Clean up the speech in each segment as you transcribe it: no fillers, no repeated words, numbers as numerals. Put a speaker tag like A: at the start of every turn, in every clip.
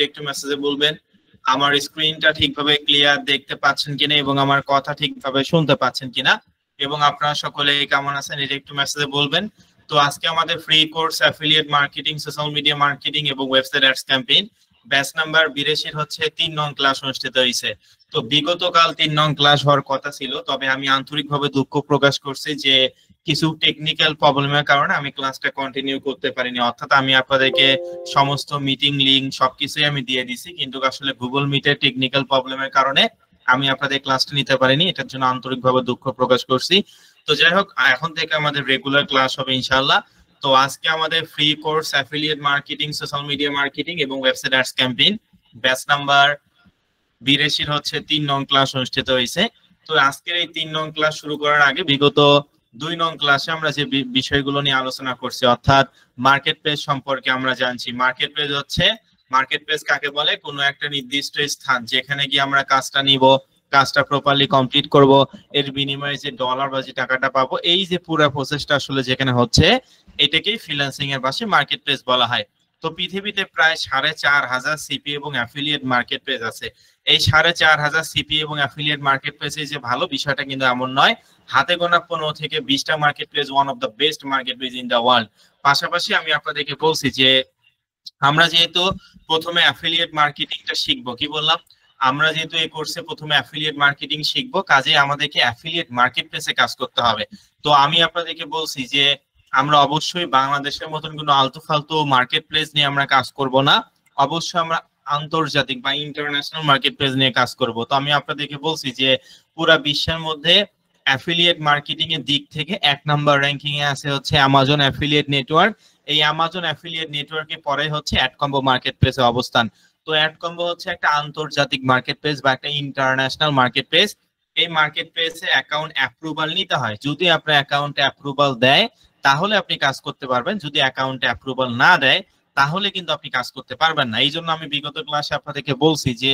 A: একটু মেসেজে বলবেন আমার স্ক্রিনটা ঠিকভাবে ক্লিয়ার দেখতে পাচ্ছেন কিনা এবং আমার কথা ঠিকভাবে শুনতে পাচ্ছেন কিনা, এবং আপনারা সকলে কেমন আছেন এটা একটু মেসেজে বলবেন। তো আজকে আমাদের free course affiliate marketing, social media marketing এবং website ads campaign batch number 82 হচ্ছে 3 নং ক্লাস অনুষ্ঠিত হয়েছে। তো বিগতকাল 3 নং ক্লাস হওয়ার কথা ছিল, তবে আমি আন্তরিকভাবে দুঃখ প্রকাশ করছি যে কিছু টেকনিক্যাল প্রবলেমের কারণে আমি ক্লাসটা কন্টিনিউ করতে পারিনি। অর্থাৎ আমি আপনাদেরকে সমস্ত মিটিং লিংক সবকিছুই আমি দিয়ে দিছি, কিন্তু আসলে গুগল মিটের টেকনিক্যাল প্রবলেমের কারণে আমি আপনাদের ক্লাসটা নিতে পারিনি। এটার জন্য আন্তরিকভাবে দুঃখ প্রকাশ করছি। তো যাই হোক, এখন থেকে আমাদের রেগুলার ক্লাস হবে ইনশাআল্লাহ। তো আজকে আমাদের free course affiliate marketing, social media marketing এবং website ads campaign batch number 82 হচ্ছে 3 নং ক্লাস অনুষ্ঠিত হয়েছে। তো আজকের এই 3 নং ক্লাস শুরু করার আগে বিগত 2 নং ক্লাসে আমরা যে বিষয়গুলো নিয়ে আলোচনা করছি, অর্থাৎ মার্কেট প্লেস সম্পর্কে আমরা জানছি। মার্কেট প্লেস হচ্ছে, মার্কেট প্লেস কাকে বলে? কোনো একটা নির্দিষ্ট স্থান যেখানে গিয়ে আমরা কাজটা নিব, কাজটা প্রপারলি কমপ্লিট করব, এর বিনিময়ে যে ডলার বা যে টাকাটা পাবো, এই যে পুরো প্রসেসটা আসলে যেখানে হচ্ছে, এটাকেই ফ্রিল্যান্সিং এর ভাষায় মার্কেট প্লেস বলা হয়। তো পৃথিবীতে প্রায় 4500 সিপি এবং অ্যাফিলিয়েট মার্কেট প্লেস আছে। এই 4500 সিপি এবং অ্যাফিলিয়েট মার্কেট প্লেসে যে ভালো বিষয়টা কিন্তু এমন নয়। হাতে গোনা 15 থেকে 20টা market place one of the best market place in the world. পাশাপাশি আমি আপনাদেরকে বলছি যে আমরা যেহেতু প্রথমে অ্যাফিলিয়েট মার্কেটিংটা শিখবো, কি বললাম? আমরা যেহেতু এই কোর্সে প্রথমে অ্যাফিলিয়েট মার্কেটিং শিখবো, কাজে আমাদেরকে অ্যাফিলিয়েট মার্কেট প্লেসে কাজ করতে হবে। তো আমি আপনাদেরকে বলছি যে আমরা অবশ্যই বাংলাদেশের মতন কোনো আলতু ফালতু মার্কেট প্লেস নিয়ে আমরা কাজ করব না, অবশ্যই আমরা আন্তর্জাতিক বা ইন্টারন্যাশনাল মার্কেট প্লেস নিয়ে কাজ করব। তো আমি আপনাদেরকে বলছি যে পুরা বিশ্বের মধ্যে অ্যাফিলিয়েট মার্কেটিং এর দিক থেকে 1 নাম্বার র্যাঙ্কিং এ আছে হচ্ছে অ্যামাজন অ্যাফিলিয়েট নেটওয়ার্ক। এই অ্যামাজন অ্যাফিলিয়েট নেটওয়ার্কের পরে হচ্ছে অ্যাডকম্বো মার্কেট প্লেসে অবস্থান। তো অ্যাডকম্বো হচ্ছে একটা আন্তর্জাতিক মার্কেট প্লেস বা একটা ইন্টারন্যাশনাল মার্কেট প্লেস। এই মার্কেট প্লেসে অ্যাকাউন্ট অ্যাপ্রুভাল নিতে হয়। যদি আপনার অ্যাকাউন্টে অ্যাপ্রুভাল দেয় তাহলে আপনি কাজ করতে পারবেন, যদি অ্যাকাউন্টে অ্যাপ্রুভাল না দেয় তাহলে কিন্তু আপনি কাজ করতে পারবেন না। এই জন্য আমি বিগত ক্লাসে আপনাদেরকে বলছি যে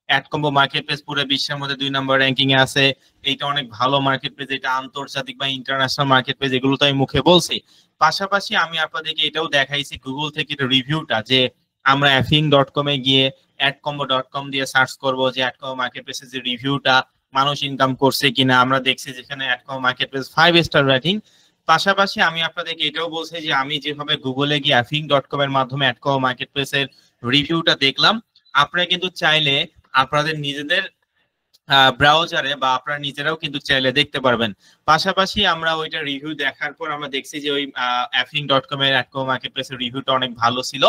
A: অ্যাডকম্বো মার্কেট প্লেস পুরো বিশ্বের মধ্যে 2 নম্বর র্যাঙ্কিং এ আছে। এইটা অনেক ভালো মার্কেট প্লেস, এটা আন্তর্জাতিক বা ইন্টারন্যাশনাল মার্কেট প্লেস, এগুলো তো আমি মুখে বলছি। পাশাপাশি আমি আপনাদেরকে এটাও দেখাইছি গুগল থেকে রিভিউটা, যে আমরা affing.com এ গিয়ে adcombo.com দিয়ে সার্চ করব যে অ্যাডকম্বো মার্কেট প্লেসের যে রিভিউটা, মানুষ ইনকাম করছে কিনা। আমরা দেখছি যেখানে অ্যাডকম্বো মার্কেট প্লেস 5 স্টার রেটিং। পাশাপাশি আমি আপনাদেরকে এটাও বলছি যে আমি যেভাবে গুগলে গিয়ে affing.com এর মাধ্যমে অ্যাডকম্বো মার্কেট প্লেসের রিভিউটা দেখলাম, আপনারা কিন্তু চাইলে আপনাদের নিজেদের ব্রাউজারে বা আপনারা নিজেরাও কিন্তু চাইলে দেখতে পারবেন। পাশাপাশি আমরা ওইটা রিভিউ দেখার পর আমরা দেখছি যে ওই affing.com এর অ্যাডকম্বো মার্কেট প্লেসের রিভিউটা অনেক ভালো ছিল।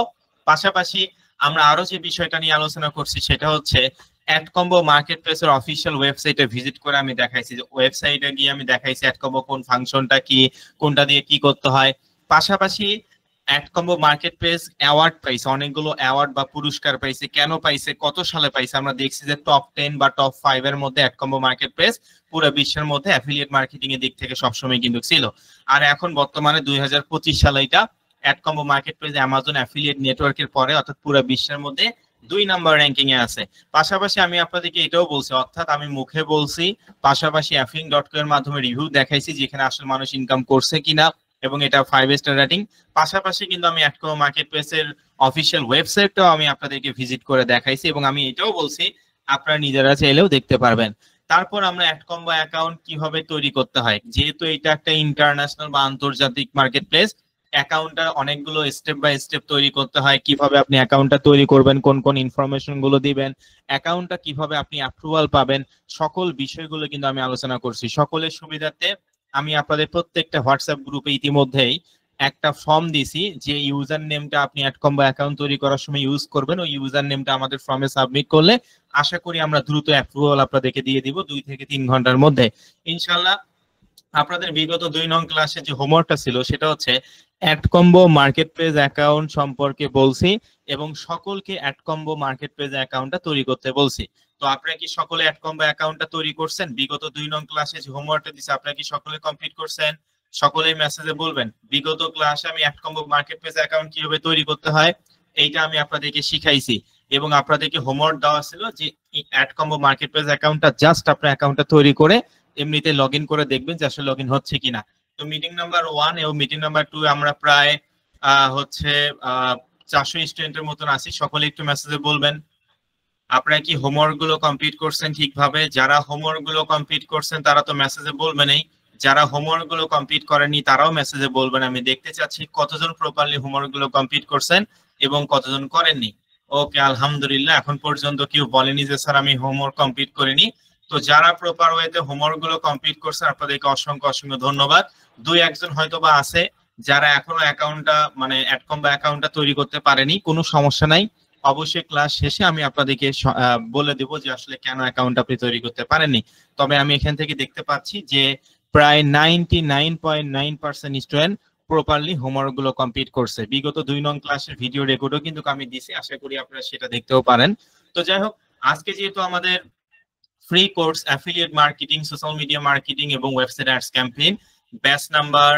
A: পাশাপাশি আমরা আরো যে বিষয়টা নিয়ে আলোচনা করছি সেটা হচ্ছে অ্যাডকম্বো মার্কেট প্লেসের অফিসিয়াল ওয়েবসাইটে ভিজিট করে আমি দেখাইছি, যে ওয়েবসাইটে গিয়ে আমি দেখাইছি অ্যাডকম্বো কোন ফাংশনটা কি, কোনটা দিয়ে কি করতে হয়। পাশাপাশি অ্যাডকম্বো মার্কেট প্লেস অ্যাওয়ার্ড পাইছে, অনেকগুলো অ্যাওয়ার্ড বা পুরস্কার পাইছে। কেন পাইছে, কত সালে পাইছে? আমরা দেখছি যে টপ 10 বা টপ 5 এর মধ্যে অ্যাডকম্বো মার্কেট প্লেস পুরো বিশ্বের মধ্যে অ্যাফিলিয়েট মার্কেটিং এর দিক থেকে সবসময় কিন্তু ছিল। আর এখন বর্তমানে 2025 সালে এটা অ্যাডকম্বো মার্কেট প্লেস অ্যামাজন অ্যাফিলিয়েট নেটওয়ার্কের পরে অর্থাৎ পুরো বিশ্বের মধ্যে 2 নাম্বার র্যাঙ্কিং এ আছে। পাশাপাশি আমি আপনাদেরকে এটাও বলছি, অর্থাৎ আমি মুখে বলছি, পাশাপাশি affing.com এর মাধ্যমে রিভিউ দেখাইছি যেখানে আসলে মানুষ ইনকাম করছে কিনা, এবং এটা 5 স্টার রেটিং। পাশাপাশি কিন্তু আমি অ্যাডকম্বো মার্কেট প্লেসের অফিসিয়াল ওয়েবসাইটটাও আমি আপনাদেরকে ভিজিট করে দেখাইছি, এবং আমি এটাও বলছি আপনারা নিজেরা চাইলেও দেখতে পারবেন। তারপর আমরা অ্যাডকম্বো অ্যাকাউন্ট কিভাবে তৈরি করতে হয়, যেহেতু এটা একটা ইন্টারন্যাশনাল বা আন্তর্জাতিক মার্কেট প্লেস, অ্যাকাউন্টটা অনেকগুলো স্টেপ বাই স্টেপ তৈরি করতে হয়। কিভাবে আপনি অ্যাকাউন্টটা তৈরি করবেন, কোন কোন ইনফরমেশন গুলো দিবেন, অ্যাকাউন্টটা কিভাবে আপনি অ্যাপ্রুভাল পাবেন, সকল বিষয়গুলো কিন্তু আমি আলোচনা করছি। সকলের সুবিধার্থে আমি আপনাদের প্রত্যেকটা হোয়াটসঅ্যাপ গ্রুপে ইতিমধ্যেই একটা ফর্ম দিছি, যে ইউজার নেমটা আপনি অ্যাডকম্বো অ্যাকাউন্ট তৈরি করার সময় ইউজ করবেন, ওই ইউজার নেমটা আমাদের ফর্মে সাবমিট করলে আশা করি আমরা দ্রুত অ্যাপ্রুভাল আপনাদেরকে দিয়ে দিব 2 থেকে 3 ঘন্টার মধ্যে ইনশাআল্লাহ। আপনাদের বিগত 2 নং ক্লাসে যে হোমওয়ার্কটা ছিল সেটা হচ্ছে অ্যাডকম্বো মার্কেট প্লেস অ্যাকাউন্ট সম্পর্কে বলছি, এবং সকলকে অ্যাডকম্বো মার্কেট প্লেস অ্যাকাউন্টটা তৈরি করতে বলছি। তো আপনারা কি সকলে অ্যাডকম্বো অ্যাকাউন্টটা তৈরি করছেন? বিগত 2 নং ক্লাসে যে হোমওয়ার্কটা দিছে আপনারা কি সকলে কমপ্লিট করছেন? সকলেই মেসেজে বলবেন বিগত ক্লাসে আমি অ্যাডকম্বো মার্কেট প্লেস অ্যাকাউন্ট কিভাবে তৈরি করতে হয় এইটা আমি আপনাদেরকে শিখাইছি, এবং আপনাদেরকে হোমওয়ার্ক দেওয়া ছিল যে অ্যাডকম্বো মার্কেট প্লেস অ্যাকাউন্টটা জাস্ট আপনার অ্যাকাউন্টটা তৈরি করে এমনিতে লগইন করে দেখবেন যে আসলে লগইন হচ্ছে কিনা। তো মিটিং নাম্বার 1 এবং মিটিং নাম্বার 2 আমরা প্রায় হচ্ছে 400 স্টুডেন্টের মতন আছি, সকলে একটু মেসেজে বলবেন আপনারা কি হোমওয়ার্ক গুলো কমপ্লিট করছেন ঠিকভাবে। যারা হোমওয়ার্ক গুলো কমপ্লিট করছেন তারা তো মেসেজে বলবেনই, যারা হোমওয়ার্ক গুলো কমপ্লিট করেননি তারাও মেসেজে বলবেন। আমি দেখতে চাচ্ছি কতজন প্রপারলি হোমওয়ার্ক গুলো কমপ্লিট করছেন এবং কতজন করেননি। ওকে, আলহামদুলিল্লাহ, এখন পর্যন্ত কেউ বলেনি যে স্যার আমি হোমওয়ার্ক কমপ্লিট করিনি। তো যারা প্রপার ওয়েতে হোমওয়ার্ক গুলো কমপ্লিট করছেন আপনাদেরকে অসংখ্য অসংখ্য ধন্যবাদ। দুই একজন হয়তো বা আছে যারা এখনো অ্যাকাউন্টটা মানে অ্যাডকম্বো অ্যাকাউন্টটা তৈরি করতে পারেনি, কোনো সমস্যা নাই। অবশ্যই ক্লাস শেষে আমি আপনাদেরকে বলে দেব যে আসলে কেন অ্যাকাউন্ট আপনি তৈরি করতে পারেননি। তবে আমি এখান থেকে দেখতে পাচ্ছি যে প্রায় 99.9% স্টুডেন্ট প্রপারলি হোমওয়ার্ক গুলো কমপ্লিট করছে। বিগত 2 নং ক্লাসের ভিডিও রেকর্ডও কিন্তু আমি দিছি, আশা করি আপনারা সেটা দেখতেও পারেন। তো যাই হোক, আজকে যেহেতু আমাদের free course affiliate marketing, social media marketing এবং website ads campaign batch number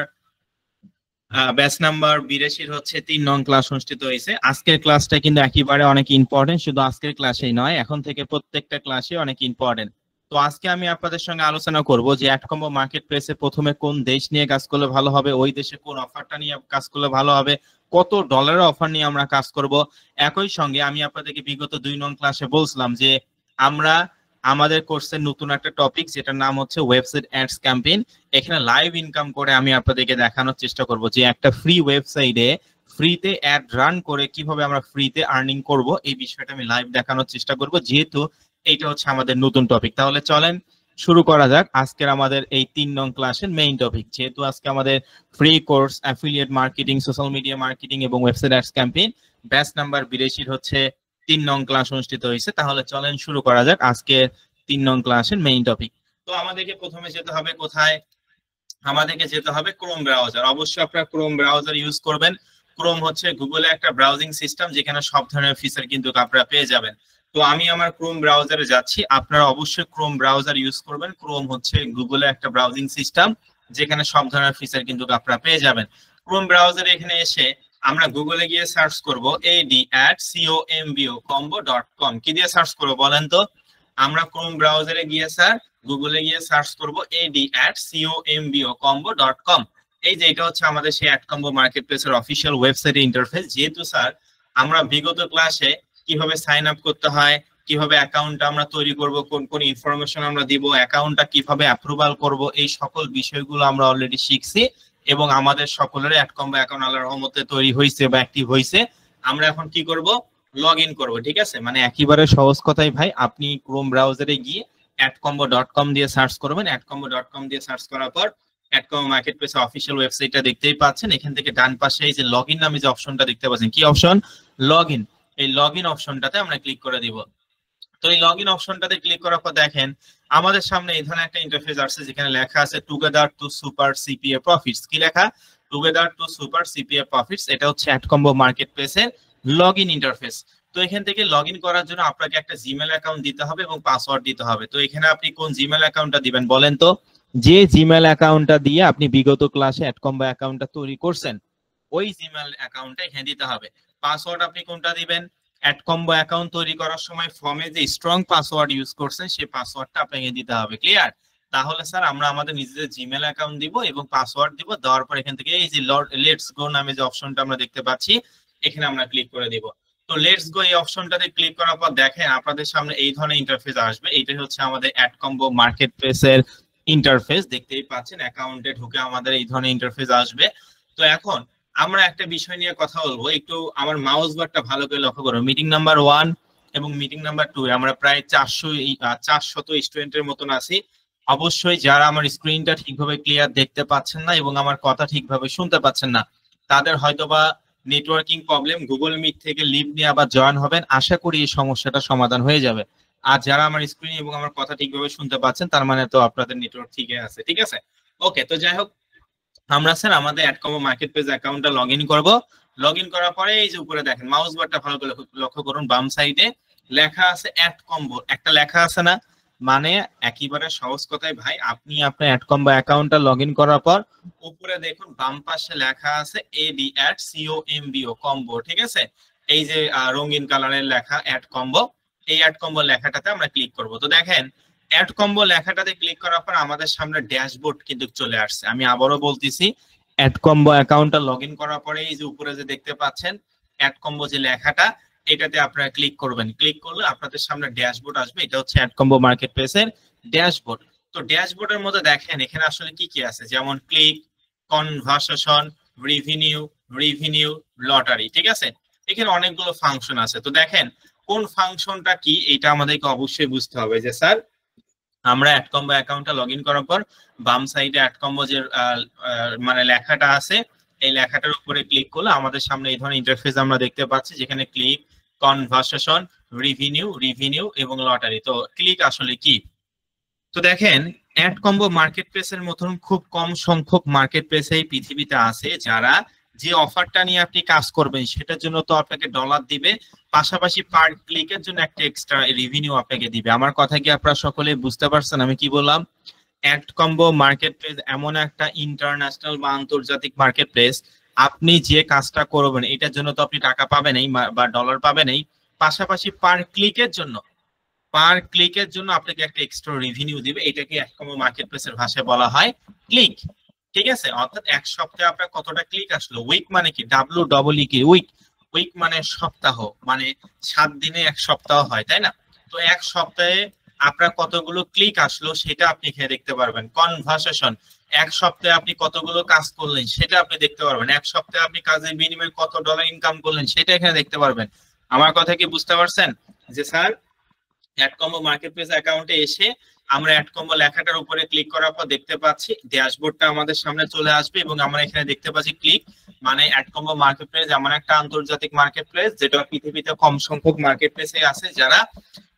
A: 82 হচ্ছে 3 নং ক্লাস অনুষ্ঠিত হয়েছে। আজকের ক্লাসটা কিন্তু একেবারে অনেক ইম্পর্টেন্ট, শুধু আজকের ক্লাসেই নয়, এখন থেকে প্রত্যেকটা ক্লাসে অনেক ইম্পর্টেন্ট। তো আজকে আমি আপনাদের সঙ্গে আলোচনা করব যে অ্যাডকম্বো মার্কেট প্লেসে প্রথমে কোন দেশ নিয়ে কাজ করলে ভালো হবে, ওই দেশে কোন অফারটা নিয়ে কাজ করলে ভালো হবে, কত ডলারের অফার নিয়ে আমরা কাজ করব। একই সঙ্গে আমি আপনাদেরকে বিগত 2 নং ক্লাসে বলছিলাম যে আমরা আমাদের কোর্সের নতুন একটা টপিক যেটার নাম হচ্ছে ওয়েবসাইট অ্যাডস ক্যাম্পেইন। এখানে লাইভ ইনকাম করে আমি আপনাদেরকে দেখানোর চেষ্টা করব যে একটা ফ্রি ওয়েবসাইটে ফ্রিতে অ্যাড রান করে কিভাবে আমরা ফ্রিতে আর্নিং করব, এই বিষয়টা আমি লাইভ দেখানোর চেষ্টা করব, যেহেতু এইটা হচ্ছে আমাদের নতুন টপিক। তাহলে চলেন শুরু করা যাক আজকের আমাদের এই 3 নং ক্লাসের মেইন টপিক। যেহেতু আজকে আমাদের free course affiliate marketing, social media marketing এবং website ads campaign batch number 82 হচ্ছে 3 নং ক্লাস অনুষ্ঠিত হয়েছে। তাহলে চলেন শুরু করা যাক আজকে 3 নং ক্লাসের মেইন টপিক। তো আমাদেরকে প্রথমে যেতে হবে কোথায়, আমাদেরকে যেতে হবে ক্রোম ব্রাউজার। অবশ্যই আপনারা ক্রোম ব্রাউজার ইউজ করবেন। ক্রোম হচ্ছে গুগলে একটা ব্রাউজিং সিস্টেম যেখানে সব ধরনের ফিচার কিন্তু আপনারা পেয়ে যাবেন। তো আমি আমার ক্রোম ব্রাউজারে যাচ্ছি, আপনারা অবশ্যই ক্রোম ব্রাউজার ইউজ করবেন। ক্রোম হচ্ছে গুগলে একটা ব্রাউজিং সিস্টেম যেখানে সব ধরনের ফিচার কিন্তু আপনারা পেয়ে যাবেন। ক্রোম ব্রাউজারে এখানে এসে আমরা গুগলে গিয়ে সার্চ করব ad@combo.com। কি দিয়ে সার্চ করব বলেন তো? আমরা ক্রোম ব্রাউজারে গিয়ে স্যার গুগলে গিয়ে সার্চ করব ad@combo.com। এই যে এটা হচ্ছে আমাদের সেই অ্যাডকম্বো মার্কেটপ্লেসের অফিশিয়াল ওয়েবসাইট ইন্টারফেস। যেহেতু স্যার আমরা বিগত ক্লাসে কিভাবে সাইন আপ করতে হয়, কিভাবে অ্যাকাউন্টটা আমরা তৈরি করব, কোন কোন ইনফরমেশন আমরা দিব, অ্যাকাউন্টটা কিভাবে অ্যাপ্রুভাল করব, এই সকল বিষয়গুলো আমরা অলরেডি শিখছি এবং আমাদের সকলের অ্যাডকম্বো অ্যাকাউন্ট আল্লাহর রহমতে তৈরি হয়েছে বা অ্যাক্টিভ হয়েছে। আমরা এখন কি করব, লগ ইন করবো। ঠিক আছে, মানে একেবারে সহজ কথাই ভাই, আপনি ক্রোম ব্রাউজারে গিয়ে adcombo.com দিয়ে সার্চ করবেন। adcombo.com দিয়ে সার্চ করার পর অ্যাডকম্বো মার্কেটপ্লেস অফিশিয়াল ওয়েবসাইটটা দেখতেই পাচ্ছেন। এখান থেকে ডান পাশে এই যে লগ ইন নামে যে অপশনটা দেখতে পাচ্ছেন, কি অপশন? Log in. এই লগ ইন অপশনটাতে আমরা ক্লিক করে দিব। তো এই লগ ইন অপশনটাতে ক্লিক করার পর দেখেন আমাদের সামনে এই ধরনের একটা ইন্টারফেস আসছে যেখানে লেখা আছে together two super CPA profits. কি লেখা? Together two super CPA profits. এটা হচ্ছে অ্যাডকম্বো মার্কেটপ্লেসের লগ ইন ইন্টারফেস। তো এখান থেকে লগ ইন করার জন্য আপনাকে একটা জিমেল অ্যাকাউন্ট দিতে হবে এবং পাসওয়ার্ড দিতে হবে। তো এখানে আপনি কোন জিমেল অ্যাকাউন্টটা দিবেন বলেন তো? যে জিমেল অ্যাকাউন্টটা দিয়ে আপনি বিগত ক্লাসে অ্যাডকম্বো অ্যাকাউন্টটা তৈরি করছেন ওই জিমেল অ্যাকাউন্টটা এখানে দিতে হবে। পাসওয়ার্ড আপনি কোনটা দিবেন? অ্যাডকম্বো অ্যাকাউন্ট তৈরি করার সময় ফর্মে যে স্ট্রং পাসওয়ার্ড ইউজ করছেন সেই পাসওয়ার্ডটা আপনাকে দিতে হবে। ক্লিয়ার? তাহলে স্যার আমরা আমাদের নিজেদের জিমেল অ্যাকাউন্ট দিব এবং পাসওয়ার্ড দিব। দেওয়ার পর এখান থেকে এই যে লেটস গো নামে যে অপশনটা আমরা দেখতে পাচ্ছি এখানে আমরা ক্লিক করে দিব। তো লেটস গো এই অপশনটাতে ক্লিক করার পর দেখেন আপনাদের সামনে এই ধরনের ইন্টারফেস আসবে। এইটাই হচ্ছে আমাদের অ্যাডকম্বো মার্কেটপ্লেসের ইন্টারফেস। দেখতেই পাচ্ছেন অ্যাকাউন্টে ঢুকে আমাদের এই ধরনের ইন্টারফেস আসবে। তো এখন আমরা একটা বিষয় নিয়ে কথা বলবো, একটু আমার মাউস বারটা ভালো করে লক্ষ্য করো। মিটিং নাম্বার 1 এবং মিটিং নাম্বার 2 আমরা প্রায় 400 স্টুডেন্টের মতন আছি। অবশ্যই যারা আমার স্ক্রিনটা ঠিকভাবে ক্লিয়ার দেখতে পাচ্ছেন না এবং আমার কথা ঠিকভাবে শুনতে পাচ্ছেন না তাদের হয়তোবা নেটওয়ার্কিং প্রবলেম, গুগল মিট থেকে লিভ নিয়ে আবার জয়েন হবেন। আশা করি এই সমস্যাটা সমাধান হয়ে যাবে। আর যারা আমার স্ক্রিন এবং আমার কথা ঠিকভাবে শুনতে পাচ্ছেন তার মানে তো আপনাদের নেটওয়ার্ক ঠিকই আছে। ঠিক আছে, ওকে। তো যাই হোক, আমরা স্যার আমাদের অ্যাডকম্বো মার্কেটপ্লেস অ্যাকাউন্টটা লগ ইন করবো। লগ ইন করার পরে এই যে উপরে দেখেন মাউস বারটা ভালো করে লক্ষ্য করুন, বাম সাইডে লেখা আছে অ্যাডকম্বো একটা লেখা আছে না? মানে একেবারে সহজ কথায় ভাই, আপনি আপনার অ্যাডকম্বো অ্যাকাউন্টটা লগ ইন করার পর উপরে দেখুন বাম পাশে লেখা আছে ad@combo। ঠিক আছে, এই যে রঙিন কালারের লেখা অ্যাডকম্বো, এই অ্যাডকম্বো লেখাটাতে আমরা ক্লিক করব। তো দেখেন অ্যাডকম্বো লেখাটাতে ক্লিক করার পর আমাদের সামনে ড্যাশবোর্ড কিন্তু চলে আসছে। আমি আবারও বলতেছি, অ্যাডকম্বো অ্যাকাউন্টটা লগ ইন করার পরে এই যে উপরে যে দেখতে পাচ্ছেন অ্যাড কম্বো যে লেখাটা এটাতে আপনারা ক্লিক করবেন। ক্লিক করলে আপনাদের সামনে ড্যাশবোর্ড আসবে। এটা হচ্ছে অ্যাড কম্বো মার্কেট প্লেসের ড্যাশবোর্ড। তো ড্যাশবোর্ডের মধ্যে দেখেন এখানে আসলে কি কি আছে, যেমন ক্লিক, কনভার্সেশন, রিভিনিউ, লটারি, ঠিক আছে। এখানে অনেকগুলো ফাংশন আছে। তো দেখেন কোন ফাংশনটা কি এটা আমাদেরকে অবশ্যই বুঝতে হবে। যে স্যার আমরা অ্যাড কম্বো অ্যাকাউন্টটা লগ ইন করার পর বাম সাইডে অ্যাড কম্বো যে মানে লেখাটা আছে এই লেখাটার উপরে ক্লিক করলে আমাদের সামনে এই ধরনের ইন্টারফেস আমরা দেখতে পাচ্ছি, যেখানে ক্লিক, কনভার্সেশন, রিভিনিউ এবং লটারি। তো ক্লিক আসলে কি? তো দেখেন অ্যাড কম্বো মার্কেট প্লেসের মতন খুব কম সংখ্যক মার্কেট প্লেস এই পৃথিবীতে আছে যারা যে অফারটা নিয়ে আপনি কাজ করবেন সেটার জন্য তো আপনাকে ডলার দিবে, পাশাপাশি পার ক্লিকের জন্য একটা এক্সট্রা রেভিনিউ আপনাকে দিবে। আমার কথা কি আপনারা সকলে বুঝতে পারছেন আমি কি বললাম? অ্যাড কম্বো মার্কেট প্লেস এমন একটা ইন্টারন্যাশনাল বা আন্তর্জাতিক মার্কেট প্লেস, আপনি যে কাজটা করবেন এটার জন্য তো আপনি টাকা পাবেনই বা ডলার পাবেনই, পাশাপাশি পার ক্লিকের জন্য আপনাকে একটা এক্সট্রা রেভিনিউ দিবে। এটাকে অ্যাড কম্বো মার্কেট প্লেসের ভাষায় বলা হয় ক্লিক, ঠিক আছে। অর্থাৎ এক সপ্তাহে আপনার কতটা ক্লিক আসলো। উইক মানে কি? WEE কি? উইক মানে সপ্তাহ, মানে 7 দিনে এক সপ্তাহ হয়, তাই না? তো এক সপ্তাহে আপনার কতগুলো ক্লিক আসলো সেটা আপনি এখানে দেখতে পারবেন। কনভার্সেশন, এক সপ্তাহে আপনি কতগুলো কাজ করলেন সেটা আপনি দেখতে পারবেন। এক সপ্তাহে আপনি কাজের বিনিময়ে কত ডলার ইনকাম করলেন সেটা এখানে দেখতে পারবেন। আমার কথা কি বুঝতে পারছেন? যে sir ad combo market place অ্যাকাউন্টে এসে আমরা অ্যাড কম্বো লেখাটার উপরে ক্লিক করার পর দেখতে পাচ্ছি ড্যাশবোর্ডটা আমাদের সামনে চলে আসবে এবং আমরা এখানে দেখতে পাচ্ছি ক্লিক, মানে অ্যাড কম্বো মার্কেট প্লেস এমন একটা আন্তর্জাতিক মার্কেট প্লেস যেটা পৃথিবীতে কম সংখ্যক মার্কেট প্লেসে আছে যারা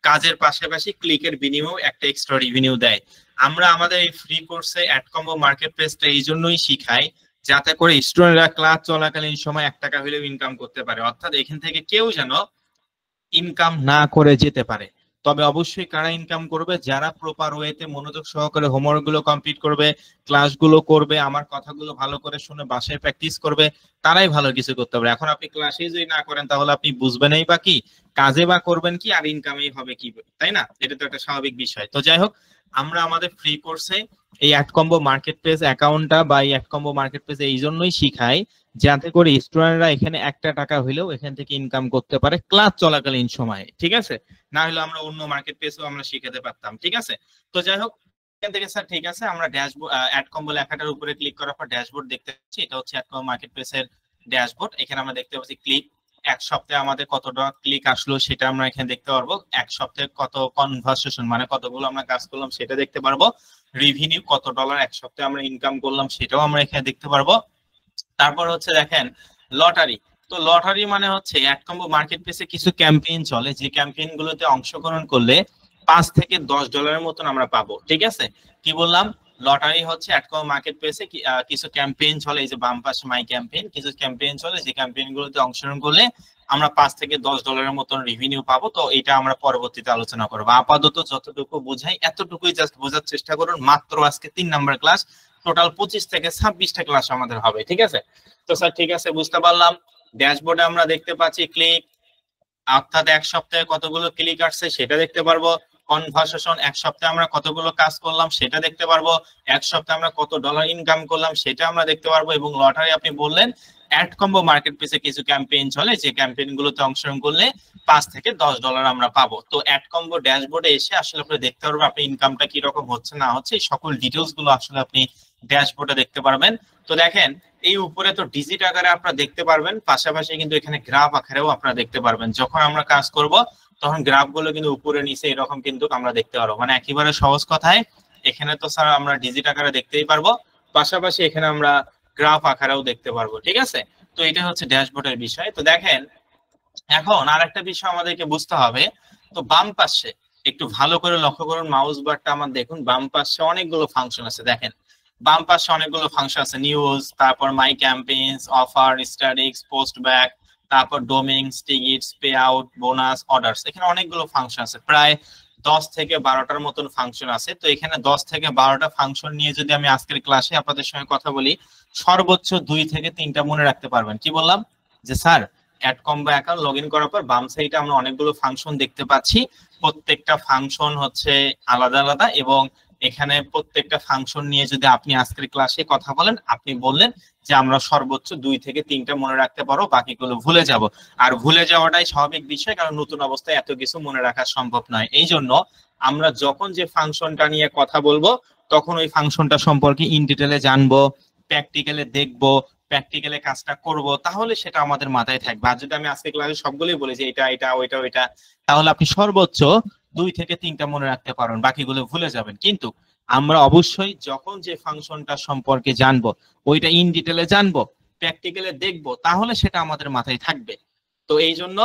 A: কাজের পাশাপাশি ক্লিকের বিনিময়ে একটা এক্সট্রা রেভিনিউ দেয়। আমরা আমাদের এই ফ্রি কোর্সে অ্যাড কম্বো মার্কেট প্লেসটা এই জন্যই শিখাই যাতে করে স্টুডেন্টরা ক্লাস চলাকালীন সময় 1 টাকা হলেও ইনকাম করতে পারে। অর্থাৎ এখান থেকে কেউ যেন ইনকাম না করে যেতে পারে। তবে অবশ্যই কারা ইনকাম করবে? যারা প্রপার ওয়েতে মনোযোগ সহকারে হোমওয়ার্ক গুলো কমপ্লিট করবে, ক্লাসগুলো করবে, আমার কথাগুলো ভালো করে শুনে বাসায় প্র্যাকটিস করবে, তারাই ভালো কিছু করতে পারে। এখন আপনি ক্লাসে যদি না করেন তাহলে আপনি বুঝবেনই বা কি, কাজে বা করবেন কি, আর ইনকামই হবে কি, তাই না? এটা তো একটা স্বাভাবিক বিষয়। তো যাই হোক, আমরা আমাদের ফ্রি কোর্সে এই অ্যাড কম্বো মার্কেট প্লেস অ্যাকাউন্টটা বা এই অ্যাড কম্বো মার্কেট প্লেস এই জন্যই শিখাই যাতে করে স্টুডেন্টরা এখানে 1 টাকা হইলেও এখান থেকে ইনকাম করতে পারে ক্লাস চলাকালীন সময়ে, ঠিক আছে? না হলে আমরা অন্য মার্কেট প্লেসও আমরা শিখাতে পারতাম, ঠিক আছে? তো যাই হোক, এখান থেকে স্যার ঠিক আছে, আমরা ড্যাশবোর্ড অ্যাড কম্বো লেখাটার উপরে ক্লিক করার পর ড্যাশবোর্ড দেখতে পাচ্ছি। এটা হচ্ছে অ্যাড কম্বো মার্কেট প্লেসের ড্যাশবোর্ড। এখানে আমরা দেখতে পাচ্ছি ক্লিক, এক সপ্তাহে আমাদের কতটা ক্লিক আসলো সেটা আমরা এখানে দেখতে পারবো। এক সপ্তাহে কত কনভার্সেশন মানে কতগুলো আমরা কাজ করলাম সেটা দেখতে পারবো। রিভিনিউ, কত ডলার এক সপ্তাহে আমরা ইনকাম করলাম সেটাও আমরা এখানে দেখতে পারবো। তারপর হচ্ছে দেখেন লটারি। তো লটারি মানে হচ্ছে অ্যাড কম্বো মার্কেট প্লেসে কিছু ক্যাম্পেইন চলে, যে ক্যাম্পেইন গুলোতে অংশগ্রহণ করলে 5 থেকে 10 ডলারের মতন আমরা পাবো, ঠিক আছে? কি বললাম? লটারি হচ্ছে অ্যাড কম্বো মার্কেট প্লেসে কিছু ক্যাম্পেইন চলে, এই যে বাম পাশে মাই ক্যাম্পেইন, কিছু ক্যাম্পেইন চলে যে ক্যাম্পেইন গুলোতে অংশগ্রহণ করলে আমরা 5 থেকে 10 ডলারের মতন রেভিনিউ পাবো। তো এটা আমরা পরবর্তীতে আলোচনা করবো। আপাতত যতটুকু বোঝাই এতটুকুই জাস্ট বোঝার চেষ্টা করুন। মাত্র আজকে 3 নাম্বার ক্লাস, টোটাল 25 থেকে 26টা ক্লাস আমাদের হবে, ঠিক আছে? তো স্যার ঠিক আছে, বুঝতে পারলাম। ড্যাশবোর্ডে আমরা দেখতে পাচ্ছি ক্লিক, অর্থাৎ এক সপ্তাহে কতগুলো ক্লিক আসছে সেটা দেখতে পারবো। কনভার্সেশন, এক সপ্তাহে আমরা কতগুলো কাজ করলাম সেটা দেখতে পারবো। এক সপ্তাহে আমরা কত ডলার ইনকাম করলাম সেটা আমরা দেখতে পারবো। এবং লটারি আপনি বললেন অ্যাড কম্বো মার্কেট প্লেসে কিছু ক্যাম্পেইন চলে, যে ক্যাম্পেইন গুলোতে অংশগ্রহণ করলে 5 থেকে 10 ডলার আমরা পাবো। তো অ্যাড কম্বো ড্যাশবোর্ডে এসে আসলে আপনি দেখতে পারবেন আপনি ইনকামটা কি রকম হচ্ছে না হচ্ছে, এই সকল ডিটেইলস গুলো আসলে আপনি ড্যাশবোর্ডে দেখতে পারবেন। তো দেখেন এই উপরে তো ডিজিট আকারে আপনারা দেখতে পারবেন, পাশাপাশি কিন্তু এখানে গ্রাফ আকারেও আপনারা দেখতে পারবেন। যখন আমরা কাজ করব তখন গ্রাফ গুলো কিন্তু উপরে নিচে এরকম কিন্তু আমরা দেখতে পারবো। মানে একেবারে সহজ কথায় এখানে তো স্যার আমরা ডিজিট আকারে দেখতেই পারবো, পাশাপাশি এখানে আমরা গ্রাফ আকারেও দেখতে পারবো, ঠিক আছে? তো এটা হচ্ছে ড্যাশবোর্ডের বিষয়। তো দেখেন এখন আরেকটা বিষয় আমাদেরকে বুঝতে হবে। তো বাম পাশে একটু ভালো করে লক্ষ্য করুন, মাউস বারটা আমার দেখুন, বাম পাশে অনেকগুলো ফাংশন আছে। দেখেন বাম পাশে অনেকগুলো ফাংশন আছে, নিউজ, তারপর my campaigns, offer, statics, post back, তারপর ডোমিংস, tickets, pay out, bonus, orders. এখানে অনেকগুলো ফাংশন আছে, প্রায় 10 থেকে 12টার মতন ফাংশন আছে। তো এখানে 10 থেকে 12টা ফাংশন নিয়ে যদি আমি আজকের ক্লাসে আপনাদের সঙ্গে কথা বলি, সর্বোচ্চ 2 থেকে 3টা মনে রাখতে পারবেন। কি বললাম? যে sir ad combo account log in করার পর বাম সাইডে আমরা অনেকগুলো ফাংশন দেখতে পাচ্ছি, প্রত্যেকটা ফাংশন হচ্ছে আলাদা আলাদা এবং এখানে প্রত্যেকটা ফাংশন নিয়ে যদি আপনি আজকের ক্লাসে কথা বলেন, আপনি বললেন যে আমরা সর্বোচ্চ 2 থেকে 3টা মনে রাখতে পারো, বাকিগুলো ভুলে যাব। আর ভুলে যাওয়াটাই স্বাভাবিক বিষয়, কারণ নতুন অবস্থায় এত কিছু মনে রাখা সম্ভব নয়। এই জন্য আমরা যখন যে ফাংশনটা নিয়ে কথা বলবো তখন ওই ফাংশনটা সম্পর্কে ইন ডিটেলে জানবো, প্র্যাকটিক্যালে দেখবো, প্র্যাকটিক্যালে কাজটা করব, তাহলে সেটা আমাদের মাথায় থাকবে। আর যদি আমি আজকে ক্লাসে সবগুলোই বলি যে এটা এটা ওইটা ওইটা, তাহলে আপনি সর্বোচ্চ 2 থেকে 3টা মনে রাখতে পারেন, বাকিগুলো ভুলে যাবেন। কিন্তু আমরা অবশ্যই যখন যে ফাংশনটা সম্পর্কে জানবো, ওইটা ইন ডিটেলে জানবো, প্র্যাকটিক্যালে দেখবো, তাহলে সেটা আমাদের মাথায় থাকবে। তো এই জন্য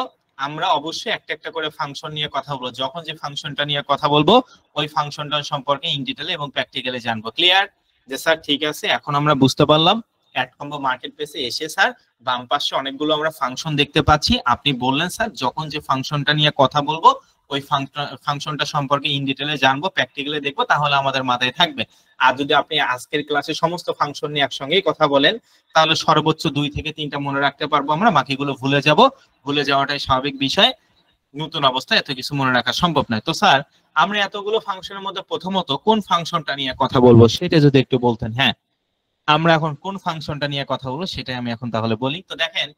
A: আমরা অবশ্যই একটা একটা করে ফাংশন নিয়ে কথা বলবো। যখন যে ফাংশনটা নিয়ে কথা বলবো ওই ফাংশনটা সম্পর্কে ইন ডিটেলে এবং প্র্যাকটিক্যালে জানবো। ক্লিয়ার? যে স্যার ঠিক আছে, এখন আমরা বুঝতে পারলাম অ্যাডকম্বো মার্কেট প্লেসে এসে স্যার বাম পাশে অনেকগুলো আমরা ফাংশন দেখতে পাচ্ছি। আপনি বললেন স্যার যখন যে ফাংশনটা নিয়ে কথা বলবো ওই ফাংশনটা সম্পর্কে ইন ডিটেলে জানবো, প্র্যাকটিক্যালি দেখবো, তাহলে আমাদের মাথায় থাকবে। আর যদি আপনি আজকের ক্লাসে সমস্ত ফাংশন নিয়ে একসঙ্গেই কথা বলেন, তাহলে সর্বোচ্চ 2 থেকে 3টা মনে রাখতে পারবো আমরা, বাকিগুলো ভুলে যাব। ভুলে যাওয়াটাই স্বাভাবিক বিষয়, নতুন অবস্থায় এত কিছু মনে রাখা সম্ভব নয়। তো স্যার আমরা এতগুলো ফাংশনের মধ্যে প্রথমত কোন ফাংশনটা নিয়ে কথা বলবো সেটা যদি একটু বলতেন। হ্যাঁ, আমরা এখন কোন ফাংশনটা নিয়ে কথা বলবো সেটাই আমি এখন তাহলে বলি। তো দেখেন,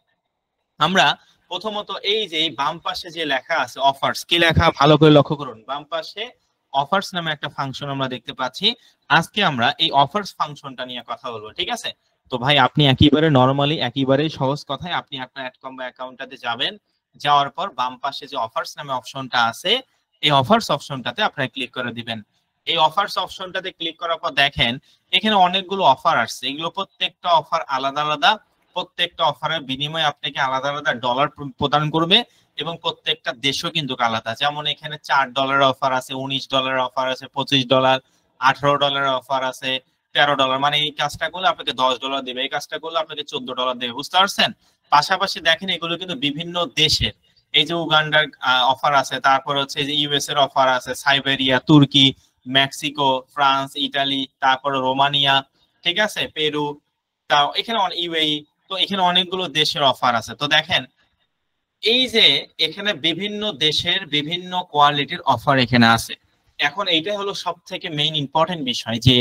A: আমরা প্রথমত এই যে বাম পাশে যে লেখা আছে অফার্স, কি লেখা ভালো করে লক্ষ্য করুন। বাম পাশে অফার্স নামে একটা ফাংশন আমরা দেখতে পাচ্ছি। আজকে আমরা এই অফার্স ফাংশনটা নিয়ে কথা বলবো, ঠিক আছে? তো ভাই আপনি একেবারে নরমালি, একেবারে সহজ কথায় আপনি আপনার অ্যাডকম্বো অ্যাকাউন্টটাতে যাবেন, যাওয়ার পর বাম পাশে যে অফার্স নামে অপশনটা আছে, এই অফার্স অপশনটাতে আপনারা ক্লিক করে দিবেন। এই অফার্স অপশনটাতে ক্লিক করার পর দেখেন এখানে অনেকগুলো অফার আসছে। এগুলো প্রত্যেকটা অফার আলাদা আলাদা, প্রত্যেকটা অফারের বিনিময়ে আপনাকে আলাদা আলাদা ডলার প্রদান করবে এবং প্রত্যেকটা দেশও কিন্তু আলাদা। যেমন এখানে $4 অফার আছে, $19 অফার আছে, $25, $18 অফার আছে, $13। মানে এই কাজটা করলে আপনাকে $10 দেবে, এই কাজটা করলে আপনাকে $14 দেবে, বুঝতে পারছেন? পাশাপাশি দেখেন এগুলো কিন্তু বিভিন্ন দেশের, এই যে উগান্ডার অফার আছে, তারপর হচ্ছে যে ইউএস এর অফার আছে, সাইবেরিয়া, তুর্কি, মেক্সিকো, ফ্রান্স, ইটালি, তারপরে রোমানিয়া, ঠিক আছে, পেরু, তাও এখানে ইউএই। তো এখানে অনেকগুলো দেশের অফার আছে। তো দেখেন এই যে এখানে বিভিন্ন দেশের বিভিন্ন কোয়ালিটির অফার এখানে আছে। এখন এইটা হলো সব থেকে মেইন ইম্পর্টেন্ট বিষয়, যে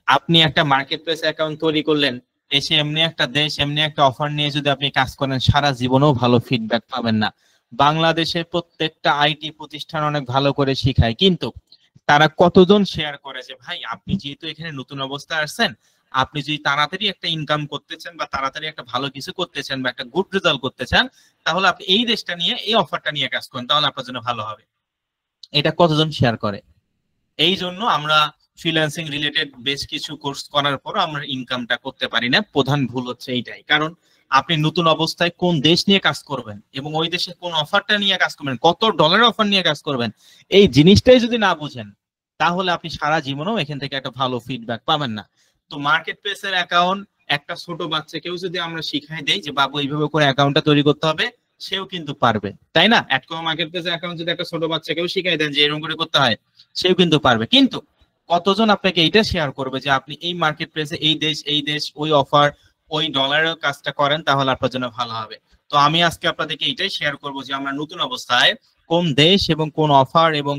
A: আপনি একটা মার্কেট প্লেস অ্যাকাউন্ট তৈরি করলেন, এসে এমনি একটা দেশ এমনি একটা অফার নিয়ে যদি আপনি কাজ করেন, সারা জীবনেও ভালো ফিডব্যাক পাবেন না। বাংলাদেশের প্রত্যেকটা আইটি প্রতিষ্ঠান অনেক ভালো করে শিখায়, কিন্তু তারা কতজন শেয়ার করে যে ভাই আপনি যেহেতু এখানে নতুন অবস্থায় আসছেন, আপনি যদি তাড়াতাড়ি একটা ইনকাম করতে চান বা তাড়াতাড়ি একটা ভালো কিছু করতে চান বা একটা গুড রেজাল্ট করতে চান, তাহলে আপনি এই দেশটা নিয়ে এই অফারটা নিয়ে কাজ করেন, তাহলে আপনার জন্য ভালো হবে। এটা কতজন শেয়ার করে? এই জন্য আমরা ফ্রিল্যান্সিং রিলেটেড বেশ কিছু কোর্স করার পর আমরা ইনকামটা করতে পারি না। প্রধান ভুল হচ্ছে এইটাই। কারণ আপনি নতুন অবস্থায় কোন দেশ নিয়ে কাজ করবেন এবং ওই দেশে কোন অফারটা নিয়ে কাজ করবেন, কত ডলার অফার নিয়ে কাজ করবেন, এই জিনিসটাই যদি না বুঝেন, তাহলে আপনি সারা জীবনেও এখান থেকে একটা ভালো ফিডব্যাক পাবেন না। তো মার্কেট প্লেসের অ্যাকাউন্ট একটা ছোট বাচ্চাকেও যদি আমরা শিখাই দেই যে বাবু এইভাবে করে অ্যাকাউন্টটা তৈরি করতে হবে, সেও কিন্তু পারবে, তাই না? অ্যাডকম্বো মার্কেট প্লেসের অ্যাকাউন্ট যদি একটা ছোট বাচ্চাকেও শিখাই দেন যে এরকম করে করতে হয়, সেও কিন্তু পারবে। কিন্তু কতজন আপনাকে এইটা শেয়ার করবে যে আপনি এই মার্কেট প্লেসে এই দেশ ওই অফার ওই ডলারের কাজটা করেন, তাহলে আপনার জন্য ভালো হবে। তো আমি আজকে আপনাদেরকে এইটাই শেয়ার করব যে আমরা নতুন অবস্থায় কোন দেশ এবং কোন অফার এবং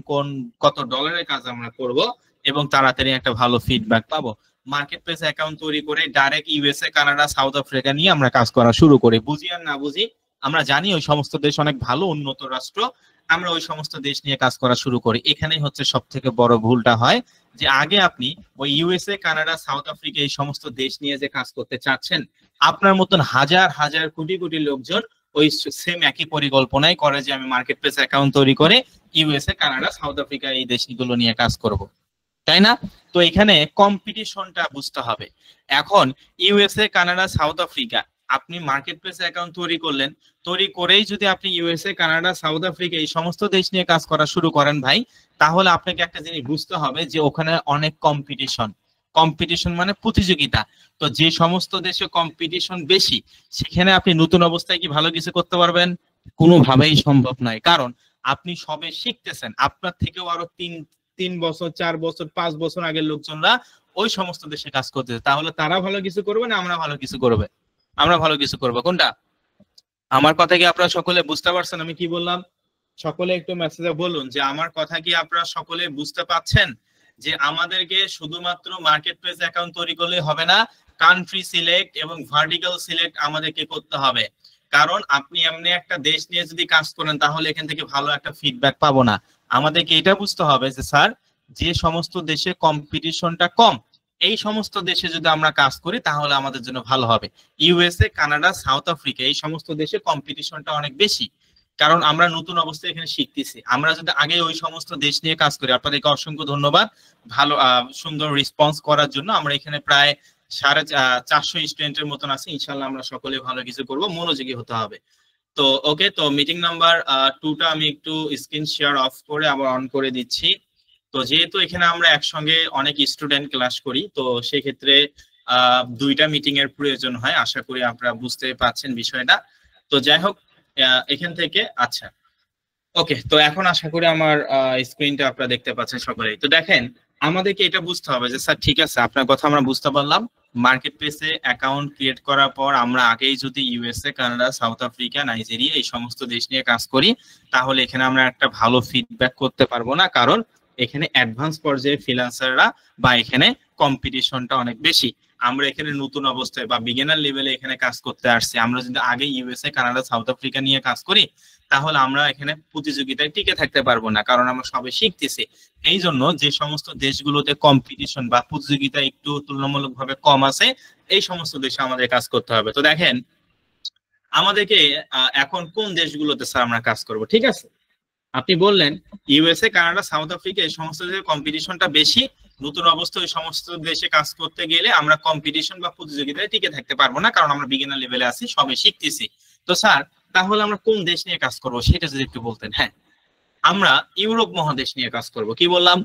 A: কত ডলারের কাজ আমরা করব এবং তাড়াতাড়ি একটা ভালো ফিডব্যাক পাবো। মার্কেট প্লেস অ্যাকাউন্ট তৈরি করে direct USA, Canada, south Africa নিয়ে আমরা কাজ করা শুরু করি। বুঝি আর না বুঝি, আমরা জানি ওই সমস্ত দেশ অনেক ভালো উন্নত রাষ্ট্র, আমরা ওই সমস্ত দেশ নিয়ে কাজ করা শুরু করি। এখানেই হচ্ছে সব থেকে বড় ভুলটা হয়, যে আগে আপনি ওই ইউএসএ, কানাডা, সাউথ আফ্রিকা এই সমস্ত দেশ নিয়ে যে কাজ করতে চাচ্ছেন, আপনার মতন হাজার হাজার কোটি কোটি লোকজন ওই সেম একই পরিকল্পনাই করে যে আমি মার্কেট প্লেস অ্যাকাউন্ট তৈরি করে ইউএসএ, কানাডা, সাউথ আফ্রিকা এই দেশগুলো নিয়ে কাজ করব, তাই না? তো এখানে কম্পিটিশনটা বুঝতে হবে। এখন ইউএসএ, কানাডা, সাউথ আফ্রিকা, আপনি মার্কেট প্লেস অ্যাকাউন্ট তৈরি করলেন, তৈরি করেই যদি আপনি ইউএসএ, কানাডা, সাউথ আফ্রিকা এই সমস্ত দেশ নিয়ে কাজ করা শুরু করেন ভাই, তাহলে আপনাকে একটা জিনিস বুঝতে হবে যে ওখানে অনেক কম্পিটিশন। কম্পিটিশন মানে প্রতিযোগিতা। তো যে সমস্ত দেশে কম্পিটিশন বেশি, সেখানে আপনি নতুন অবস্থায় কি ভালো কিছু করতে পারবেন? কোনোভাবেই সম্ভব নয়। কারণ আপনি সবে শিখতেছেন, আপনার থেকেও আরো 3 বছর 4 বছর 5 বছর আগের লোকজনরা ওই সমস্ত দেশে কাজ করতেছে, তাহলে তারা ভালো কিছু করবে না আমরা ভালো কিছু করবে? আমরা ভালো কিছু করবো কোনটা? আমার কথা কি আপনারা সকলে বুঝতে পারছেন আমি কি বললাম? সকলে একটু মেসেজে বলুন যে আমার কথা কি আপনারা সকলে বুঝতে পাচ্ছেন? যে আমাদেরকে শুধুমাত্র মার্কেট প্লেস অ্যাকাউন্ট তৈরি করলে হবে না, কান্ট্রি সিলেক্ট এবং ভার্টিক্যাল সিলেক্ট আমাদেরকে করতে হবে। কারণ আপনি এমনি একটা দেশ নিয়ে যদি কাজ করেন তাহলে এখান থেকে ভালো একটা ফিডব্যাক পাবো না। আমাদেরকে এটা বুঝতে হবে যে স্যার যে সমস্ত দেশে কম্পিটিশনটা কম এই সমস্ত দেশে যদি আমরা কাজ করি তাহলে আমাদের জন্য ভালো হবে। ইউএসএ, কানাডা, সাউথ আফ্রিকা এই সমস্ত দেশে কম্পিটিশনটা অনেক বেশি, কারণ আমরা নতুন অবস্থায় এখানে শিখতেছি। আমরা যদি আগে ওই সমস্ত দেশ নিয়ে কাজ করি, আপনাদেরকে অসংখ্য ধন্যবাদ ভালো সুন্দর রেসপন্স করার জন্য। আমরা এখানে প্রায় 450 স্টুডেন্টের মতন আছে, ইনশাল্লাহ আমরা সকলে ভালো কিছু করব, মনোযোগী হতে হবে। তো ওকে, তো মিটিং নাম্বার 2টা আমি একটু স্ক্রিন শেয়ার অফ করে আবার অন করে দিচ্ছি। তো যেহেতু এখানে আমরা একসঙ্গে অনেক স্টুডেন্ট ক্লাস করি, তো সেক্ষেত্রে 2টা মিটিং এর প্রয়োজন হয়। আশা করি আপনারা বুঝতে পারছেন বিষয়টা। তো যাই হোক এখান থেকে আচ্ছা ওকে, তো এখন আশা করি আমার স্ক্রিনটা আপনারা দেখতে পাচ্ছেন সকলেই। তো দেখেন আমাদেরকে এটা বুঝতে হবে যে স্যার ঠিক আছে আপনার কথা আমরা বুঝতে পারলাম, মার্কেট প্লেসে অ্যাকাউন্ট ক্রিয়েট করার পর আমরা আগেই যদি USA, Canada, south Africa, Nigeria এই সমস্ত দেশ নিয়ে কাজ করি তাহলে এখানে আমরা একটা ভালো ফিডব্যাক করতে পারবো না, কারণ এখানে অ্যাডভান্স পর্যায়ে ফ্রিল্যান্সাররা বা এখানে কম্পিটিশনটা অনেক বেশি। আমরা এখানে নতুন অবস্থায় বা বিগিনার লেভেলে এখানে কাজ করতে আসছি। আমরা যদি আগে ইউএসএ, কানাডা, সাউথ আফ্রিকা নিয়ে কাজ করি তাহলে আমরা এখানে প্রতিযোগিতায় টিকে থাকতে পারবো না, কারণ আমরা সবে শিখতেছি। এই জন্য যে সমস্ত দেশগুলোতে কম্পিটিশন বা প্রতিযোগিতা একটু তুলনামূলকভাবে কম আছে এই সমস্ত দেশে আমাদের কাজ করতে হবে। তো দেখেন আমাদেরকে এখন কোন দেশগুলোতে স্যার আমরা কাজ করব, ঠিক আছে? আপনি বললেন ইউএসএ, কানাডা, সাউথ আফ্রিকা এই সমস্ত দেশে কম্পিটিশনটা বেশি, নতুন অবস্থায় ওই সমস্ত দেশে কাজ করতে গেলে আমরা কম্পিটিশন বা প্রতিযোগিতায় টিকে থাকতে পারবো না, কারণ আমরা বিগিনার লেভেলে আছি, সবে শিখতেছি। তো স্যার তাহলে আমরা কোন দেশ নিয়ে কাজ করব সেটা যদি একটু বলতেন। হ্যাঁ, আমরা ইউরোপ মহাদেশ নিয়ে কাজ করব। কি বললাম?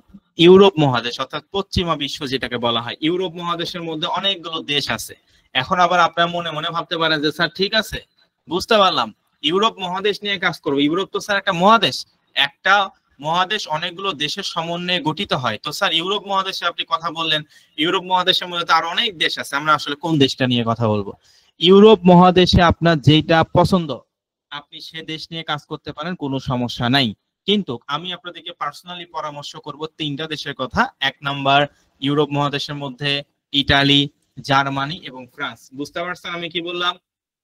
A: ইউরোপ মহাদেশ, অর্থাৎ পশ্চিমা বিশ্ব যেটাকে বলা হয়। ইউরোপ মহাদেশের মধ্যে অনেকগুলো দেশ আছে। এখন আবার আপনার মনে মনে ভাবতে পারেন যে স্যার ঠিক আছে বুঝতে পারলাম, ইউরোপ মহাদেশ নিয়ে কাজ করব। ইউরোপ তো স্যার একটা মহাদেশ, একটা মহাদেশ অনেকগুলো দেশের সমন্বয়ে গঠিত হয়। তো স্যার ইউরোপ মহাদেশে আপনি কথা বললেন, ইউরোপ মহাদেশের মধ্যে তো আর অনেক দেশ আছে, আমরা আসলে কোন দেশটা নিয়ে কথা বলবো? ইউরোপ মহাদেশে আপনার যেটা পছন্দ আপনি সে দেশ নিয়ে কাজ করতে পারেন, কোনো সমস্যা নাই। কিন্তু আমি আপনাদেরকে পার্সোনালি পরামর্শ করব 3টা দেশের কথা। 1 নাম্বার ইউরোপ মহাদেশের মধ্যে ইটালি, জার্মানি এবং ফ্রান্স। বুঝতে পারছেন আমি কি বললাম?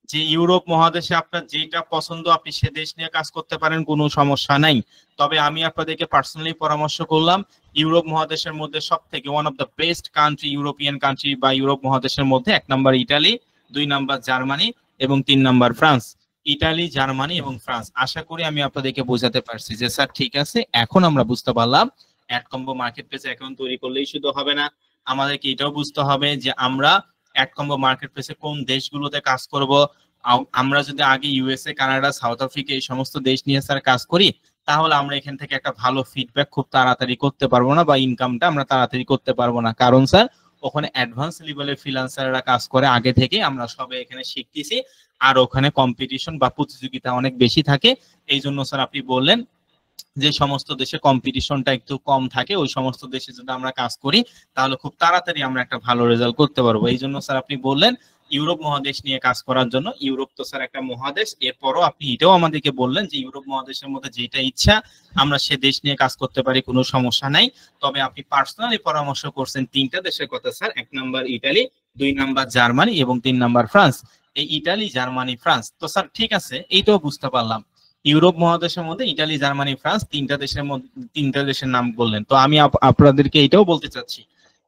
A: যে ইউরোপ মহাদেশে আপনার যেটা পছন্দ আপনি সে দেশ নিয়ে কাজ করতে পারেন, কোনো সমস্যা নাই। তবে আমি আপনাদেরকে পার্সোনালি পরামর্শ করলাম ইউরোপ মহাদেশের মধ্যে সব থেকে one of the best country, European country বা ইউরোপ মহাদেশের মধ্যে 1 নাম্বার ইটালি, 2 নাম্বার জার্মানি এবং 3 নাম্বার ফ্রান্স। ইটালি, জার্মানি এবং ফ্রান্স। আশা করি আমি আপনাদেরকে বোঝাতে পারছি যে স্যার ঠিক আছে এখন আমরা বুঝতে পারলাম ad combo market place account তৈরি করলেই শুধু হবে না, আমাদেরকে এটাও বুঝতে হবে যে আমরা অ্যাড কম্বো মার্কেট প্লেসে কোন দেশগুলোতে কাজ করব। আমরা যদি আগে ইউএসএ, কানাডা, সাউথ আফ্রিকা এই সমস্ত দেশ নিয়ে স্যার কাজ করি তাহলে আমরা এখান থেকে একটা ভালো ফিডব্যাক খুব তাড়াতাড়ি করতে পারবো না, বা ইনকামটা আমরা তাড়াতাড়ি করতে পারবো না, কারণ স্যার ওখানে অ্যাডভান্স লেভেলের ফ্রিল্যান্সাররা কাজ করে আগে থেকে, আমরা সবাই এখানে শিখতেছি, আর ওখানে কম্পিটিশন বা প্রতিযোগিতা অনেক বেশি থাকে। এই জন্য স্যার আপনি বললেন যে সমস্ত দেশে কম্পিটিশনটা একটু কম থাকে ওই সমস্ত দেশে যদি আমরা কাজ করি তাহলে খুব তাড়াতাড়ি আমরা একটা ভালো রেজাল্ট করতে পারবো। এই জন্য স্যার আপনি বললেন ইউরোপ মহাদেশ নিয়ে কাজ করার জন্য। ইউরোপ তো স্যার একটা মহাদেশ, এরপরও আপনি এটাও আমাদেরকে বললেন যে ইউরোপ মহাদেশের মধ্যে যেটা ইচ্ছা আমরা সে দেশ নিয়ে কাজ করতে পারি, কোনো সমস্যা নাই। তবে আপনি পার্সোনালি পরামর্শ করছেন 3টা দেশের কথা sir, 1 number Italy, 2 number Germany এবং 3 নাম্বার ফ্রান্স। এই ইটালি, জার্মানি, ফ্রান্স তো স্যার ঠিক আছে এইটাও বুঝতে পারলাম। ইউরোপ মহাদেশের মধ্যে ইটালি, জার্মানি, ফ্রান্স 3টা দেশের মধ্যে 3টা দেশের নাম বললেন। তো আমি আপনাদেরকে এটাও বলতে চাচ্ছি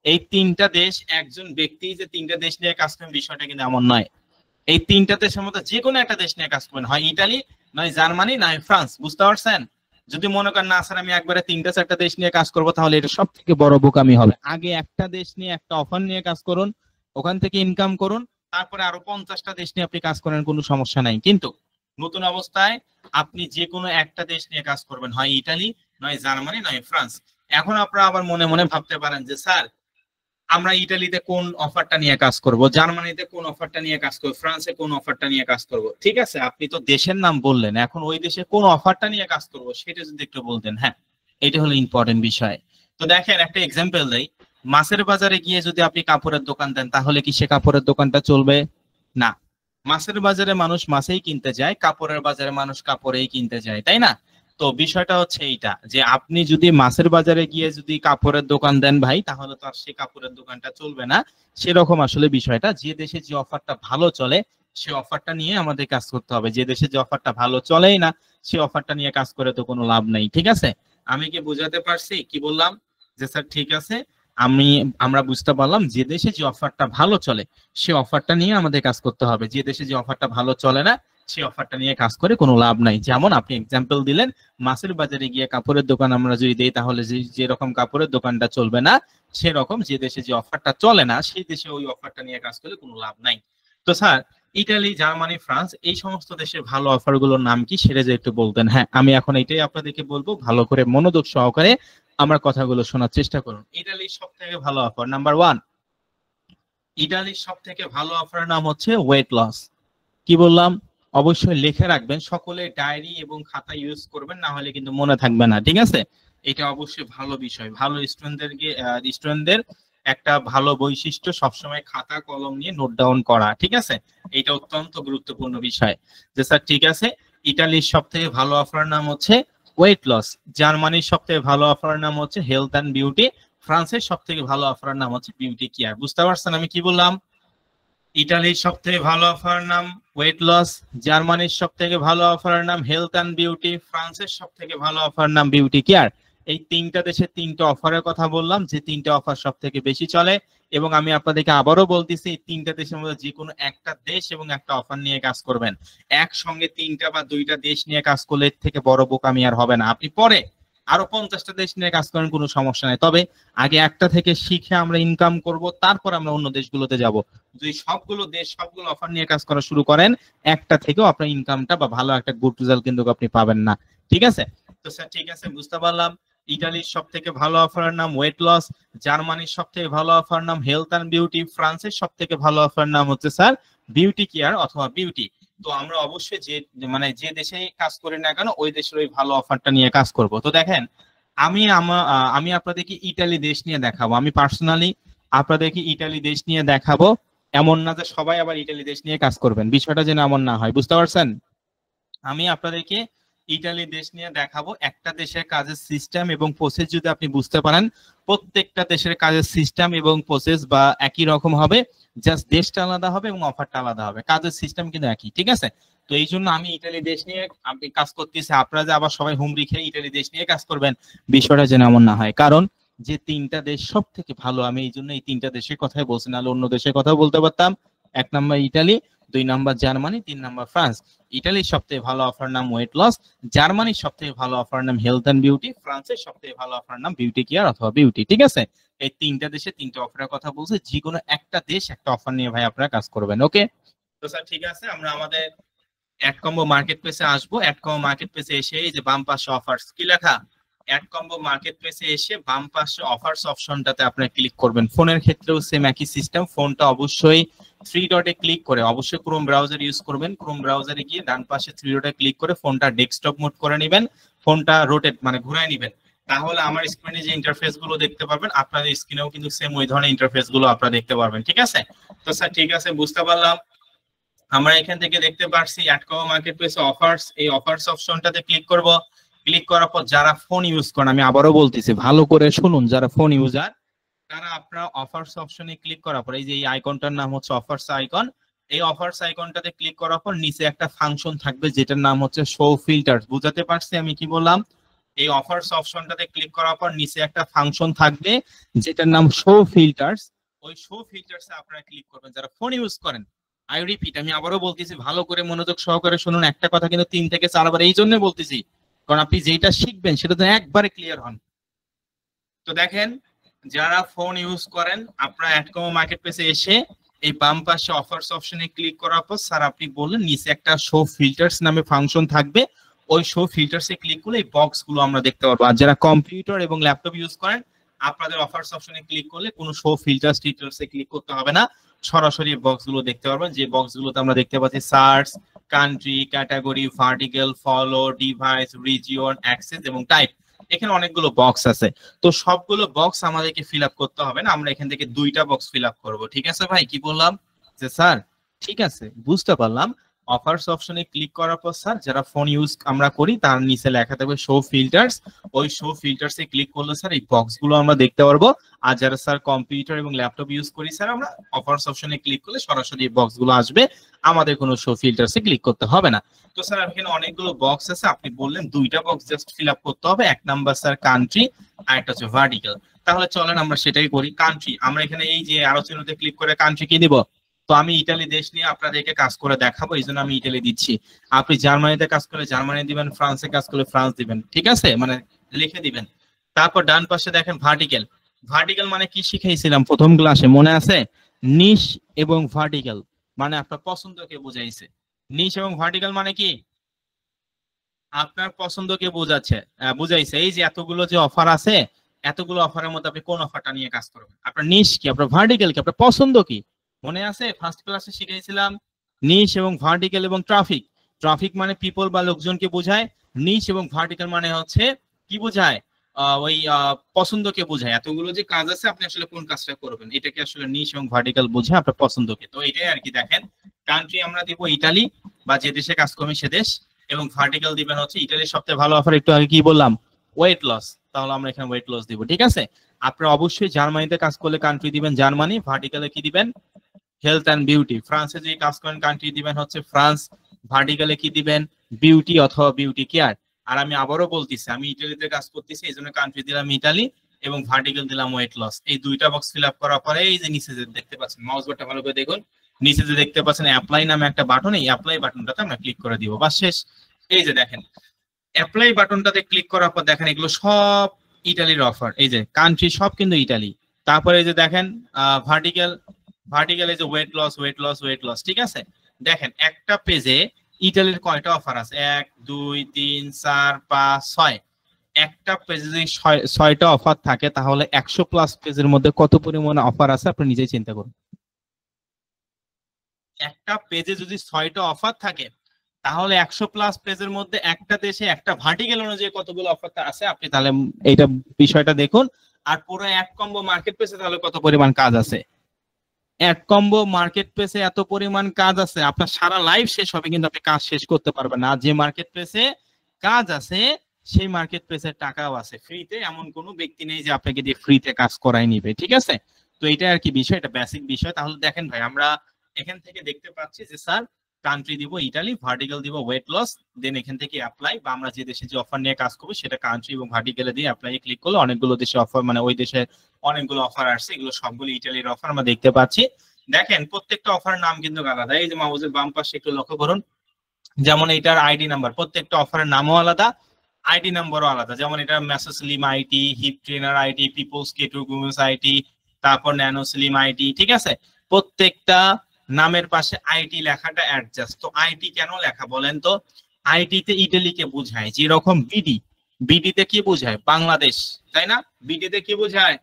A: এই 3টা দেশ একজন ব্যক্তি যে 3টা দেশ নিয়ে কাজ করবেন বিষয়টা কিন্তু এমন নয়। এই 3টা দেশের মধ্যে যে কোনো একটা দেশ নিয়ে কাজ করবেন, হয় ইটালি, নয় জার্মানি, নয় ফ্রান্স। বুঝতে পারছেন? যদি মনে করেন না স্যার আমি একবারে 3টা-4টা দেশ নিয়ে কাজ করবো তাহলে এটা সব থেকে বড় বোকামি হবে। আগে একটা দেশ নিয়ে একটা অফার নিয়ে কাজ করুন, ওখান থেকে ইনকাম করুন, তারপরে আরো 50টা দেশ নিয়ে আপনি কাজ করেন, কোনো সমস্যা নাই। কিন্তু নতুন অবস্থায় আপনি যে কোনো একটা দেশ নিয়ে কাজ করবেন, হয় ইটালি, নয় জার্মানি, নয় ফ্রান্স। এখন আপনারা আবার মনে মনে ভাবতে পারেন যে স্যার আমরা ইটালিতে কোন অফারটা নিয়ে কাজ করব, জার্মানিতে কোন অফারটা নিয়ে কাজ করব, ফ্রান্সে কোন অফারটা নিয়ে কাজ করব। ঠিক আছে আপনি তো দেশের নাম বললেন, এখন ওই দেশে কোন অফারটা নিয়ে কাজ করব সেটা যদি একটু বলতেন। হ্যাঁ, এটা হলো ইম্পর্টেন্ট বিষয়। তো দেখেন একটা এক্সাম্পল দেই, মাছের বাজারে গিয়ে যদি আপনি কাপড়ের দোকান দেন তাহলে কি সে কাপড়ের দোকানটা চলবে? না। মাছের বাজারে মানুষ মাছেই কিনতে যায়, কাপড়ের বাজারে মানুষ কাপড়েই কিনতে যায়, তাই না? তো বিষয়টা হচ্ছে এইটা যে আপনি যদি মাছের বাজারে গিয়ে যদি কাপড়ের দোকান দেন ভাই, তাহলে তো আর সেই কাপড়ের দোকানটা চলবে না। সেরকম আসলে বিষয়টা, যে দেশে যে অফারটা ভালো চলে সে অফারটা নিয়ে আমাদের কাজ করতে হবে। যে দেশে যে অফারটা ভালো চলেই না সে অফারটা নিয়ে কাজ করে তো কোনো লাভ নেই। ঠিক আছে, আমি কি বোঝাতে পারছি? কি বললাম? যে স্যার ঠিক আছে, আমরা বুঝতে পারলাম যে দেশে যে অফারটা ভালো চলে সে অফারটা নিয়ে আমাদের কাজ করতে হবে। যে দেশে যে অফারটা ভালো চলে না সেই অফারটা নিয়ে কাজ করে কোনো লাভ নাই। যেমন আপনি এক্সাম্পল দিলেন, মাছের বাজারে গিয়ে কাপড়ের দোকান আমরা যদি দিই তাহলে যেরকম কাপড়ের দোকানটা চলবে না, সেরকম যে দেশে যে অফারটা চলে না সেই দেশে ওই অফারটা নিয়ে কাজ করলে কোনো লাভ নাই। তো স্যার, ইটালি, জার্মানি, ফ্রান্স এই সমস্ত দেশের ভালো অফার গুলোর নাম কি সেটা যে একটু বলতেন। হ্যাঁ, আমি এখন এটাই আপনাদেরকে বলবো, ভালো করে মনোযোগ সহকারে আমার কথাগুলো শোনার চেষ্টা করুন। ইটালির সব থেকে ভালো অফার নাম্বার 1, ইটালির সব থেকে ভালো অফারের নাম হচ্ছে ওয়েট লস। কি বললাম? অবশ্যই লিখে রাখবেন, সকলে ডায়েরি এবং খাতা ইউজ করবেন, না হলে কিন্তু মনে থাকবে না। ঠিক আছে, এটা অবশ্যই ভালো বিষয়। ভালো স্টুডেন্টদের একটা ভালো বৈশিষ্ট্য সবসময় খাতা কলম নিয়ে নোট ডাউন করা। ঠিক আছে, এটা অত্যন্ত গুরুত্বপূর্ণ বিষয়। যে স্যার ঠিক আছে, ইটালির সব থেকে ভালো অফারের নাম হচ্ছে ওয়েট লস, জার্মানির সব থেকে ভালো অফারের নাম হচ্ছে হেলথ অ্যান্ড বিউটি, ফ্রান্সের সব থেকে ভালো অফারের নাম হচ্ছে বিউটি কেয়ার। বুঝতে পারছেন আমি কি বললাম? ইটালির সব থেকে ভালো অফারের নাম ওয়েট লস, জার্মানির সব থেকে ভালো অফারের নাম হেলথ অ্যান্ড বিউটি, ফ্রান্সের সব থেকে ভালো অফারের নাম বিউটি কেয়ার। এই তিনটা দেশে তিনটা অফারের কথা বললাম, যে তিনটা অফার সব থেকে বেশি চলে। এবং আমি আপনাদেরকে আবারও বলতেছি, এই তিনটা দেশের মধ্যে যে কোনো একটা দেশ এবং একটা অফার নিয়ে কাজ করবেন। একসঙ্গে তিনটা বা দুইটা দেশ নিয়ে কাজ করলে এর থেকে বড় বোকামি আর হবে না। আপনি পরে আরো 50টা দেশ নিয়ে কাজ করেন, কোনো সমস্যা নেই, তবে আগে একটা থেকে শিখে আমরা ইনকাম করব, তারপর আমরা অন্য দেশগুলোতে যাব। যদি সবগুলো দেশ সবগুলো অফার নিয়ে কাজ করা শুরু করেন, একটা থেকেও আপনার ইনকামটা বা ভালো একটা গুড রেজাল্ট কিন্তু আপনি পাবেন না। ঠিক আছে, তো স্যার ঠিক আছে, বুঝতে পারলাম। ইটালির সব থেকে ভালো অফারের নাম ওয়েট লস, জার্মানির সব থেকে ভালো অফার নাম হেলথ অ্যান্ড বিউটি, ফ্রান্সের সব থেকে ভালো অফার নাম হচ্ছে স্যার বিউটি কেয়ার অথবা বিউটি। তো আমরা অবশ্যই যে দেশে কাজ করি না কেন ওই দেশের ওই ভালো অফারটা নিয়ে কাজ করব। তো দেখেন, আমি আপনাদেরকে ইটালি দেশ নিয়ে দেখাবো। আমি পার্সোনালি আপনাদেরকে ইটালি দেশ নিয়ে দেখাবো। এমন না যে সবাই আবার ইটালি দেশ নিয়ে কাজ করবেন, বিষয়টা যেন এমন না হয়। বুঝতে পারছেন? আমি আপনাদেরকে ইটালি দেশ নিয়ে দেখাবো। একটা দেশের কাজের সিস্টেম এবং প্রসেস যদি আপনি বুঝতে পারেন, প্রত্যেকটা দেশের কাজের সিস্টেম এবং প্রসেস বা একই রকম হবে, জাস্ট দেশটা আলাদা হবে এবং অফারটা আলাদা হবে, কাজের সিস্টেম কিন্তু একই। ঠিক আছে, তো এই জন্য আমি ইটালি দেশ নিয়ে আপনি কাজ করতেছি, আপনারা যে আবার সবাই হুমড়ি খেয়ে ইটালি দেশ নিয়ে কাজ করবেন, বিষয়টা যেন এমন না হয়। কারণ যে তিনটা দেশ সব থেকে ভালো, আমি এই জন্য এই তিনটা দেশের কথাই বলছি, নাহলে অন্য দেশের কথাও বলতে পারতাম। 1 number Italy, 2 number Germany, 3 number France. ইটালির সব থেকে ভালো অফার নাম ওয়েট লস, জার্মানির সব থেকে ভালো অফার নাম হেলথ অ্যান্ড বিউটি, ফ্রান্সের সব থেকে ভালো অফার নাম বিউটি কেয়ার অথবা বিউটি। ঠিক আছে, এই তিনটা দেশে তিনটা অফারের কথা বলছে, যে কোনো একটা দেশ একটা অফার নিয়ে ভাই আপনারা কাজ করবেন। ওকে, তো স্যার ঠিক আছে, আমরা আমাদের অ্যাড কম্বো মার্কেট প্লেসে আসবো। অ্যাড কম্বো মার্কেট প্লেসে এসে এই যে বাম পাশে অফার্স কি লেখা, অ্যাড কম্বো মার্কেট প্লেসে এসে বাম পাশে অফার্স অপশনটাতে আপনারা ক্লিক করবেন। ফোনের ক্ষেত্রেও সেম একই সিস্টেম, ফোনটা অবশ্যই 3 ডটে ক্লিক করে, অবশ্যই ক্রোম ব্রাউজার ইউজ করবেন। ক্রোম ব্রাউজারে গিয়ে ডান পাশে 3 ডটে ক্লিক করে ফোনটা ডেস্কটপ মোড করে নেবেন, ফোনটা রোটেট মানে ঘুরায় নেবেন, তাহলে আমার স্ক্রিনে যে ইন্টারফেস গুলো দেখতে পারবেন আপনাদের স্ক্রিনেও কিন্তু সেম ওই ধরনের ইন্টারফেস গুলো আপনারা দেখতে পারবেন। ঠিক আছে, তো স্যার ঠিক আছে, বুঝতে পারলাম। আমরা এখান থেকে দেখতে পাচ্ছি অ্যাড কম্বো মার্কেট প্লেসে অফার্স, এই অফার্স অপশনটাতে ক্লিক করব। ক্লিক করার পর যারা ফোন ইউজ করেন, আমি আবারও বলতেছি ভালো করে শুনুন, যারা ফোন ইউজার তারা আপনারা অফার্স অপশনে ক্লিক করার পর এই যে এই আইকনটার নাম হচ্ছে অফার্স আইকন, এই অফার্স আইকনটাতে ক্লিক করার পর নিচে একটা ফাংশন থাকবে যেটার নাম হচ্ছে শো ফিল্টার। বুঝাতে পারছি আমি কি বললাম? এই অফার্স অপশনটাতে ক্লিক করার পর নিচে একটা ফাংশন থাকবে যেটার নাম শো ফিল্টার্স। ওই শো ফিল্টার্সে আপনারা ক্লিক করবেন যারা ফোন ইউজ করেন। আই রিপিট, আমি আবারও বলতেছি, ভালো করে মনোযোগ সহকারে শুনুন, একটা কথা কিন্তু 3 থেকে 4 বার এই জন্য বলতেছি, কারণ আপনি যেটা শিখবেন সেটা তো একবারে ক্লিয়ার হন। তো দেখেন, যারা ফোন ইউজ করেন আপনারা অ্যাড কম্বো মার্কেট প্লেসে এসে এই বাম পাশে অফার্স অপশনে ক্লিক করার পর স্যার আপনি বললেন নিচে একটা শো ফিল্টার্স নামে ফাংশন থাকবে, ওই শো ফিল্টার্সে ক্লিক করলে এই বক্স গুলো আমরা দেখতে পারবো। আর যারা কম্পিউটার এবং ল্যাপটপ ইউজ করেন আপনাদের অফার্স অপশনে ক্লিক করলে কোনো শো ফিল্টার্স ডিটেইলসে ক্লিক করতে হবে না, সরাসরি বক্স গুলো দেখতে পারবেন। যে বক্স গুলোতে আমরা দেখতে পাচ্ছি search, country, category, vertical, follow, device, region, access এবং টাইপ, এখানে অনেকগুলো বক্স আছে। তো সবগুলো বক্স আমাদেরকে ফিল আপ করতে হবে না, আমরা এখান থেকে 2টা বক্স ফিল আপ করবো। ঠিক আছে ভাই, কি বললাম? যে স্যার ঠিক আছে, বুঝতে পারলাম, অফার্স অপশনে ক্লিক করার পর স্যার যারা ফোন ইউজ আমরা করি তার নিচে লেখা থাকবে শো ফিল্টার্স, ওই শো ফিল্টার্সে ক্লিক করলে স্যার এই বক্সগুলো আমরা দেখতে পারবো। আর যারা স্যার কম্পিউটার এবং ল্যাপটপ ইউজ করি স্যার আমরা অফার্স অপশনে ক্লিক করলে সরাসরি এই বক্সগুলো আসবে, আমাদের কোনো শো ফিল্টার্সে ক্লিক করতে হবে না। তো স্যার এখানে অনেকগুলো বক্স আছে, আপনি বললেন দুইটা বক্স জাস্ট ফিল আপ করতে হবে, এক নাম্বার স্যার কান্ট্রি আর একটা হচ্ছে ভার্টিক্যাল। তাহলে চলেন আমরা সেটাই করি। কান্ট্রি আমরা এখানে এই যে আলোচনাতে ক্লিক করে কান্ট্রি কি দিব, তো আমি ইতালি দেশ নিয়ে আপনাদেরকে কাজ করে দেখাবো, এই জন্য আমি ইতালি দিচ্ছি। আপনি জার্মানিতে কাজ করলে জার্মানি দিবেন, ফ্রান্সে কাজ করলে ফ্রান্স দিবেন, ঠিক আছে, মানে লিখে দিবেন। তারপর ডান পাশে দেখেন ভার্টিক্যাল। ভার্টিক্যাল মানে কি শিখাইছিলাম প্রথম ক্লাসে মনে আছে? নিশ এবং ভার্টিক্যাল মানে আপনার পছন্দকে বুঝাইছে। নিশ এবং ভার্টিক্যাল মানে কি আপনার পছন্দকে বুঝাইছে। এই যে এতগুলো যে অফার আছে, এতগুলো অফারের মধ্যে আপনি কোন অফারটা নিয়ে কাজ করবেন, আপনার নিশ কি, আপনার ভার্টিক্যাল কি, আপনার পছন্দ কি। মনে আছে ফার্স্ট ক্লাসে শিখেছিলাম নিশ এবং ভার্টিক্যাল এবং ট্রাফিক। ট্রাফিক মানে পিপল বা লোকজনকে বোঝায়, নিশ এবং ভার্টিক্যাল মানে হচ্ছে কি বোঝায়, ওই পছন্দকে বোঝায়। এতগুলো যে কাজ আছে আপনি আসলে কোন কাজটা করবেন, এটাকে আসলে নিশ এবং ভার্টিক্যাল বোঝায় আপনার পছন্দকে। তো এটাই আর কি। দেখেন কান্ট্রি আমরা দিব ইতালি বা যে দেশে কাজ করবেন সে দেশ, এবং ভার্টিক্যাল দিবেন হচ্ছে ইতালির সবচেয়ে ভালো অফার একটু আগে কি বললাম, ওয়েট লস, তাহলে আমরা এখানে ওয়েট লস দিব, ঠিক আছে। আপনারা অবশ্যই জার্মানিতে কাজ করলে কান্ট্রি দিবেন জার্মানি, ভার্টিক্যালে কি দিবেন হেলথ এন্ড বিউটি। ফ্রান্সে যে কাজ করেন কান্ট্রি দিবেন হচ্ছে ফ্রান্স, ভার্টিক্যালে কি দিবেন বিউটি অথবা বিউটি কেয়ার। আর আমি আবারও বলতেছি আমি ইতালিতে কাজ করতেছি এই জন্য কান্ট্রি দিলাম ইতালি এবং ভার্টিক্যাল দিলাম ওয়েট লস। এই দুইটা বক্স ফিল আপ করার পরে এই যে নিচে যে দেখতে পাচ্ছেন মাউস বাটন ভালো করে দেখুন, নিচে যে দেখতে পাচ্ছেন অ্যাপ্লাই নামে একটা বাটন, এই অ্যাপ্লাই বাটনটাতে আমরা ক্লিক করে দিব, বাস শেষ। এই যে দেখেন অ্যাপ্লাই বাটনটাতে ক্লিক করার পর দেখেন এগুলো সব ইতালির অফার, এই যে কান্ট্রি সব কিন্তু ইতালি। তারপরে এই যে দেখেন ভার্টিক্যাল, ভার্টিক্যাল এই যে weight loss weight loss weight loss, ঠিক আছে। দেখেন একটা পেজে ইতালির কয়টা অফার আছে, 1 2 3 4 5 6। একটা পেজে যদি 6টা অফার থাকে তাহলে 100 প্লাস পেজের মধ্যে কত পরিমাণে অফার আছে আপনি নিজেই চিন্তা করুন। একটা পেজে যদি 6টা অফার থাকে তাহলে 100 প্লাস পেজের মধ্যে একটা দেশে একটা ভার্টিক্যাল অনুযায়ী কতগুলো অফার আছে আপনি তাহলে এইটা বিষয়টা দেখুন। আর পুরো এক কম্বো মার্কেট প্লেসে তাহলে কত পরিমাণ কাজ আছে, এক কম্বো মার্কেট প্লেসে এত পরিমাণ কাজ আছে আপনার সারা লাইফ শেষ হবে কিন্তু আপনি কাজ শেষ করতে পারবেন না। যে মার্কেট প্লেসে কাজ আছে সেই মার্কেট প্লেসের টাকাও আছে ফ্রিতে, এমন কোনো ব্যক্তি নেই যে আপনাকে দিয়ে ফ্রিতে কাজ করাই নিবে, ঠিক আছে। তো এটা আর কি বিষয়, এটা বেসিক বিষয়। তাহলে দেখেন ভাই আমরা এখান থেকে দেখতে পাচ্ছি যে স্যার কান্ট্রি দিব ইতালি, ভার্টিক্যাল দিব ওয়েট লস, দেন এখান থেকে অ্যাপ্লাই বা আমরা যে দেশে যে অফার নিয়ে কাজ করবো সেটা কান্ট্রি এবং ভার্টিক্যালে দিয়ে অ্যাপ্লাই ক্লিক করলে অনেকগুলো দেশে অফার মানে ওই দেশে অনেকগুলো অফার আসছে, এগুলো সবগুলো ইতালির অফার আমরা দেখতে পাচ্ছি। দেখেন প্রত্যেকটা অফারের নাম কিন্তু আলাদা, এই যে মাউসের বাম পাশে একটু লক্ষ্য করুন, যেমন এটার আইডি নাম্বার, প্রত্যেকটা অফারের নামও আলাদা, আইডি নাম্বারও আলাদা। যেমন এটা message slim IT, hip trainer IT, peoples কেটু গুমস আইটি, তারপর ন্যানো স্লিম আইটি, ঠিক আছে। প্রত্যেকটা নামের পাশে আইটি লেখাটা অ্যাডজাস্ট। তো আইটি কেন লেখা বলেন তো? আইটিতে ইটালিকে বোঝায়, যেরকম বিডি, বিডিতে কি বোঝায় বাংলাদেশ, তাই না? বিডিতে কি বোঝায়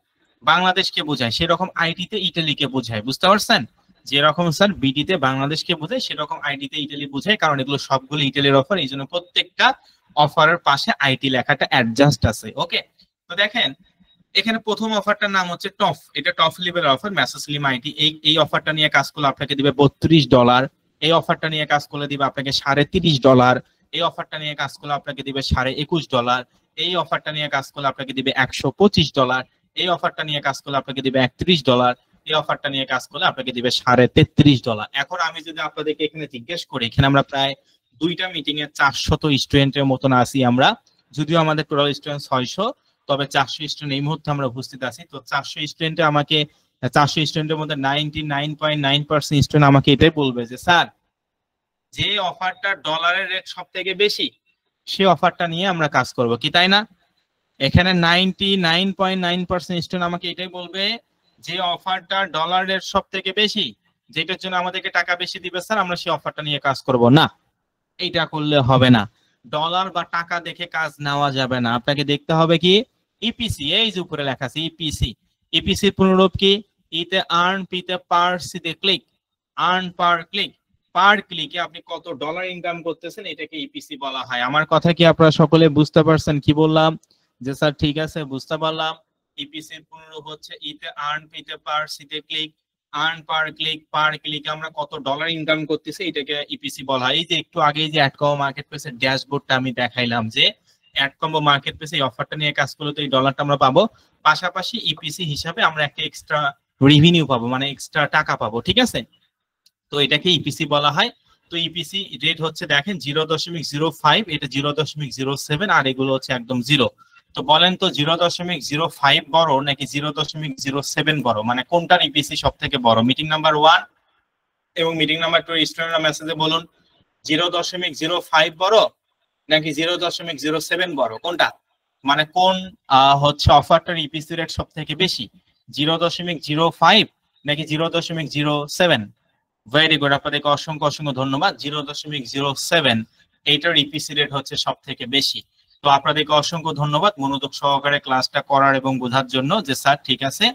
A: বাংলাদেশকে বোঝায়, সেরকম আইটিতে ইটালিকে বোঝায়, বুঝতে পারছেন? যেরকম স্যার বিডিতে বাংলাদেশকে বোঝায় সেরকম আইটিতে ইটালি বোঝায়, কারণ এগুলো সবগুলো ইটালির অফার, এই জন্য প্রত্যেকটা অফারের পাশে আইটি লেখাটা অ্যাডজাস্ট আছে। ওকে, তো দেখেন এখানে প্রথম অফারটার নাম হচ্ছে টফ, এটা ToF level offer message slim IT. এই অফারটা নিয়ে কাজ করলে আপনাকে দিবে $32, এই অফারটা নিয়ে কাজ করলে দিবে আপনাকে $30.5, এই অফারটা নিয়ে কাজ করলে আপনাকে দিবে $21.5, এই অফারটা নিয়ে কাজ করলে আপনাকে দিবে $125, এই অফারটা নিয়ে কাজ করলে আপনাকে দিবে $31, এই অফারটা নিয়ে কাজ করলে আপনাকে দিবে $33.5। এখন আমি যদি আপনাদেরকে এখানে জিজ্ঞেস করি, এখানে আমরা প্রায় দুইটা মিটিং এ 400 স্টুডেন্টের মতন আছি আমরা, যদিও আমাদের টোটাল স্টুডেন্ট 600, তবে 400 স্টুডেন্ট এই মুহূর্তে আমরা উপস্থিত আছি। তো 400 স্টুডেন্টে আমাকে 400 স্টুডেন্টের মধ্যে 99.9% স্টুডেন্ট আমাকে এটাই বলবে যে স্যার যে অফারটা ডলারের রেট সব থেকে বেশি সেই অফারটা নিয়ে আমরা কাজ করব, কি তাই না? এখানে 99.9% স্টুডেন্ট আমাকে এটাই বলবে যে অফারটা ডলারের সব থেকে বেশি, যেটার জন্য আমাদেরকে টাকা বেশি দিবে স্যার আমরা সেই অফারটা নিয়ে কাজ করব না। এইটা করলে হবে না, ডলার বা টাকা দেখে কাজ নেওয়া যাবে না, আপনাকে দেখতে হবে কি ইপিসি, এই যে উপরে লেখা আছে ইপিসি। ইপিসির পুনরূপ কি? ইতে আর্ন, পিতে পার, সিতে ক্লিক। আর্ন পার ক্লিক, পার ক্লিকে আপনি কত ডলার ইনকাম করতেছেন এটাকে ইপিসি বলা হয়। আমার কথা কি আপনারা সকলে বুঝতে পারছেন? কি বললাম যে স্যার ঠিক আছে বুঝতে পারলাম। ইপিসির পুনরূপ হচ্ছে ইতে আর্ন, পিতে পার, সিতে ক্লিক। আর্ন পার ক্লিক আমরা কত ডলার ইনকাম করতেছি এটাকে ইপিসি বলা হয়। এই যে একটু আগে যে অ্যাডকম্বো মার্কেট প্লেসের ড্যাশবোর্ডটা আমি দেখাইলাম যে অ্যাডকম্বো মার্কেট প্লেসে এই অফারটা নিয়ে কাজ করলে তো এই ডলারটা আমরা পাবো, পাশাপাশি ইপিসি হিসাবে আমরা একটা এক্সট্রা রেভিনিউ পাবো, মানে এক্সট্রা টাকা পাবো, ঠিক আছে। তো এটাকে ইপিসি বলা হয়। তো ইপিসি রেট হচ্ছে দেখেন 0.05, এটা 0.07, আর এগুলো হচ্ছে একদম জিরো। তো বলেন তো 0.05 বড় নাকি 0.07 বড়, মানে কোনটার ইপিসি সব থেকে বড়? মিটিং নাম্বার 1 এবং মিটিং নাম্বার 2 স্টুডেন্টরা মেসেজে বলুন 0.05 বড় নাকি 0.07 বড়, কোনটা? মানে কোন হচ্ছে অফারটার ইপিসি রেট সব থেকে বেশি, 0.05 নাকি 0.07? ভেরি গুড, আপনাদেরকে অসংখ্য অসংখ্য ধন্যবাদ। 0.07 এইটার ইপিসি রেট হচ্ছে সব থেকে বেশি। তো আপনাদেরকে অসংখ্য ধন্যবাদ মনোযোগ সহকারে ক্লাসটা করার এবং বোঝার জন্য। যে স্যার ঠিক আছে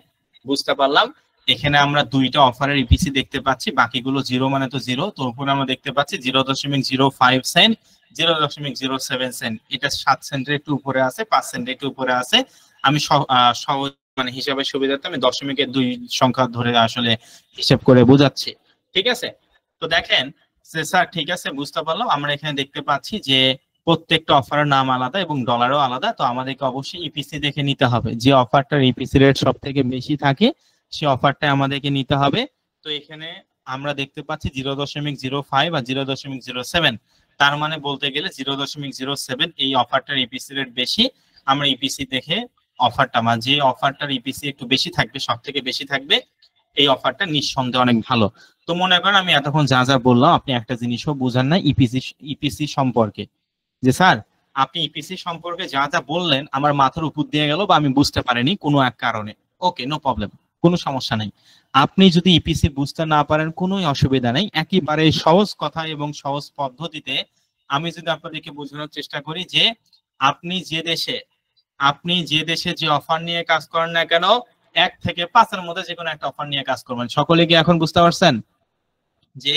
A: বুঝতে পারলাম, এখানে আমরা দুইটা অফারের ইপিসি দেখতে পাচ্ছি, বাকিগুলো জিরো মানে তো জিরো। তো উপরে আমরা দেখতে পাচ্ছি 0.05 সেন্ট, 0.07 সেন্ট, এটা 7 সেন্টের একটু উপরে আছে, 5 সেন্টের একটু উপরে আছে। আমি সহজ মানে হিসাবের সুবিধার্থে আমি দশমিকের 2 সংখ্যা ধরে আসলে হিসাব করে বোঝাচ্ছি, ঠিক আছে। তো দেখেন স্যার ঠিক আছে বুঝতে পারলাম, আমরা এখানে দেখতে পাচ্ছি যে প্রত্যেকটা অফারের নাম আলাদা এবং ডলারও আলাদা। তো আমাদেরকে অবশ্যই ইপিসি দেখে নিতে হবে, যে অফারটার ইপিসি রেট সব থেকে বেশি থাকে সেই অফারটা আমাদেরকে নিতে হবে। তো এখানে আমরা দেখতে পাচ্ছি 0.05 আর 0.07, তার মানে বলতে গেলে 0.07 এই অফারটার ইপিসি রেট বেশি। আমরা ইপিসি দেখে অফারটা, মানে যে অফারটার ইপিসি একটু বেশি থাকবে, সব থেকে বেশি থাকবে, এই অফারটা নিঃসন্দেহে অনেক ভালো। তো মনে করেন আমি এতক্ষণ যা যা বললাম আপনি একটা জিনিসও বুঝান না ইপিসি সম্পর্কে, যে স্যার আপনি ইপিসি সম্পর্কে যা যা বললেন আমার মাথার উপর দিয়ে গেল বা আমি বুঝতে পারিনি কোনো এক কারণে, ওকে নো প্রবলেম, কোনো সমস্যা নেই। আপনি যদি ইপিসি বুঝতে না পারেন কোনো অসুবিধা নেই, একেবারে সহজ কথা এবং সহজ পদ্ধতিতে আমি যদি আপনাদেরকে বোঝানোর চেষ্টা করি যে আপনি যে দেশে যে অফার নিয়ে কাজ করেন না কেন 1 থেকে 5 এর মধ্যে যে কোনো একটা অফার নিয়ে কাজ করবেন। সকলে কি এখন বুঝতে পারছেন যে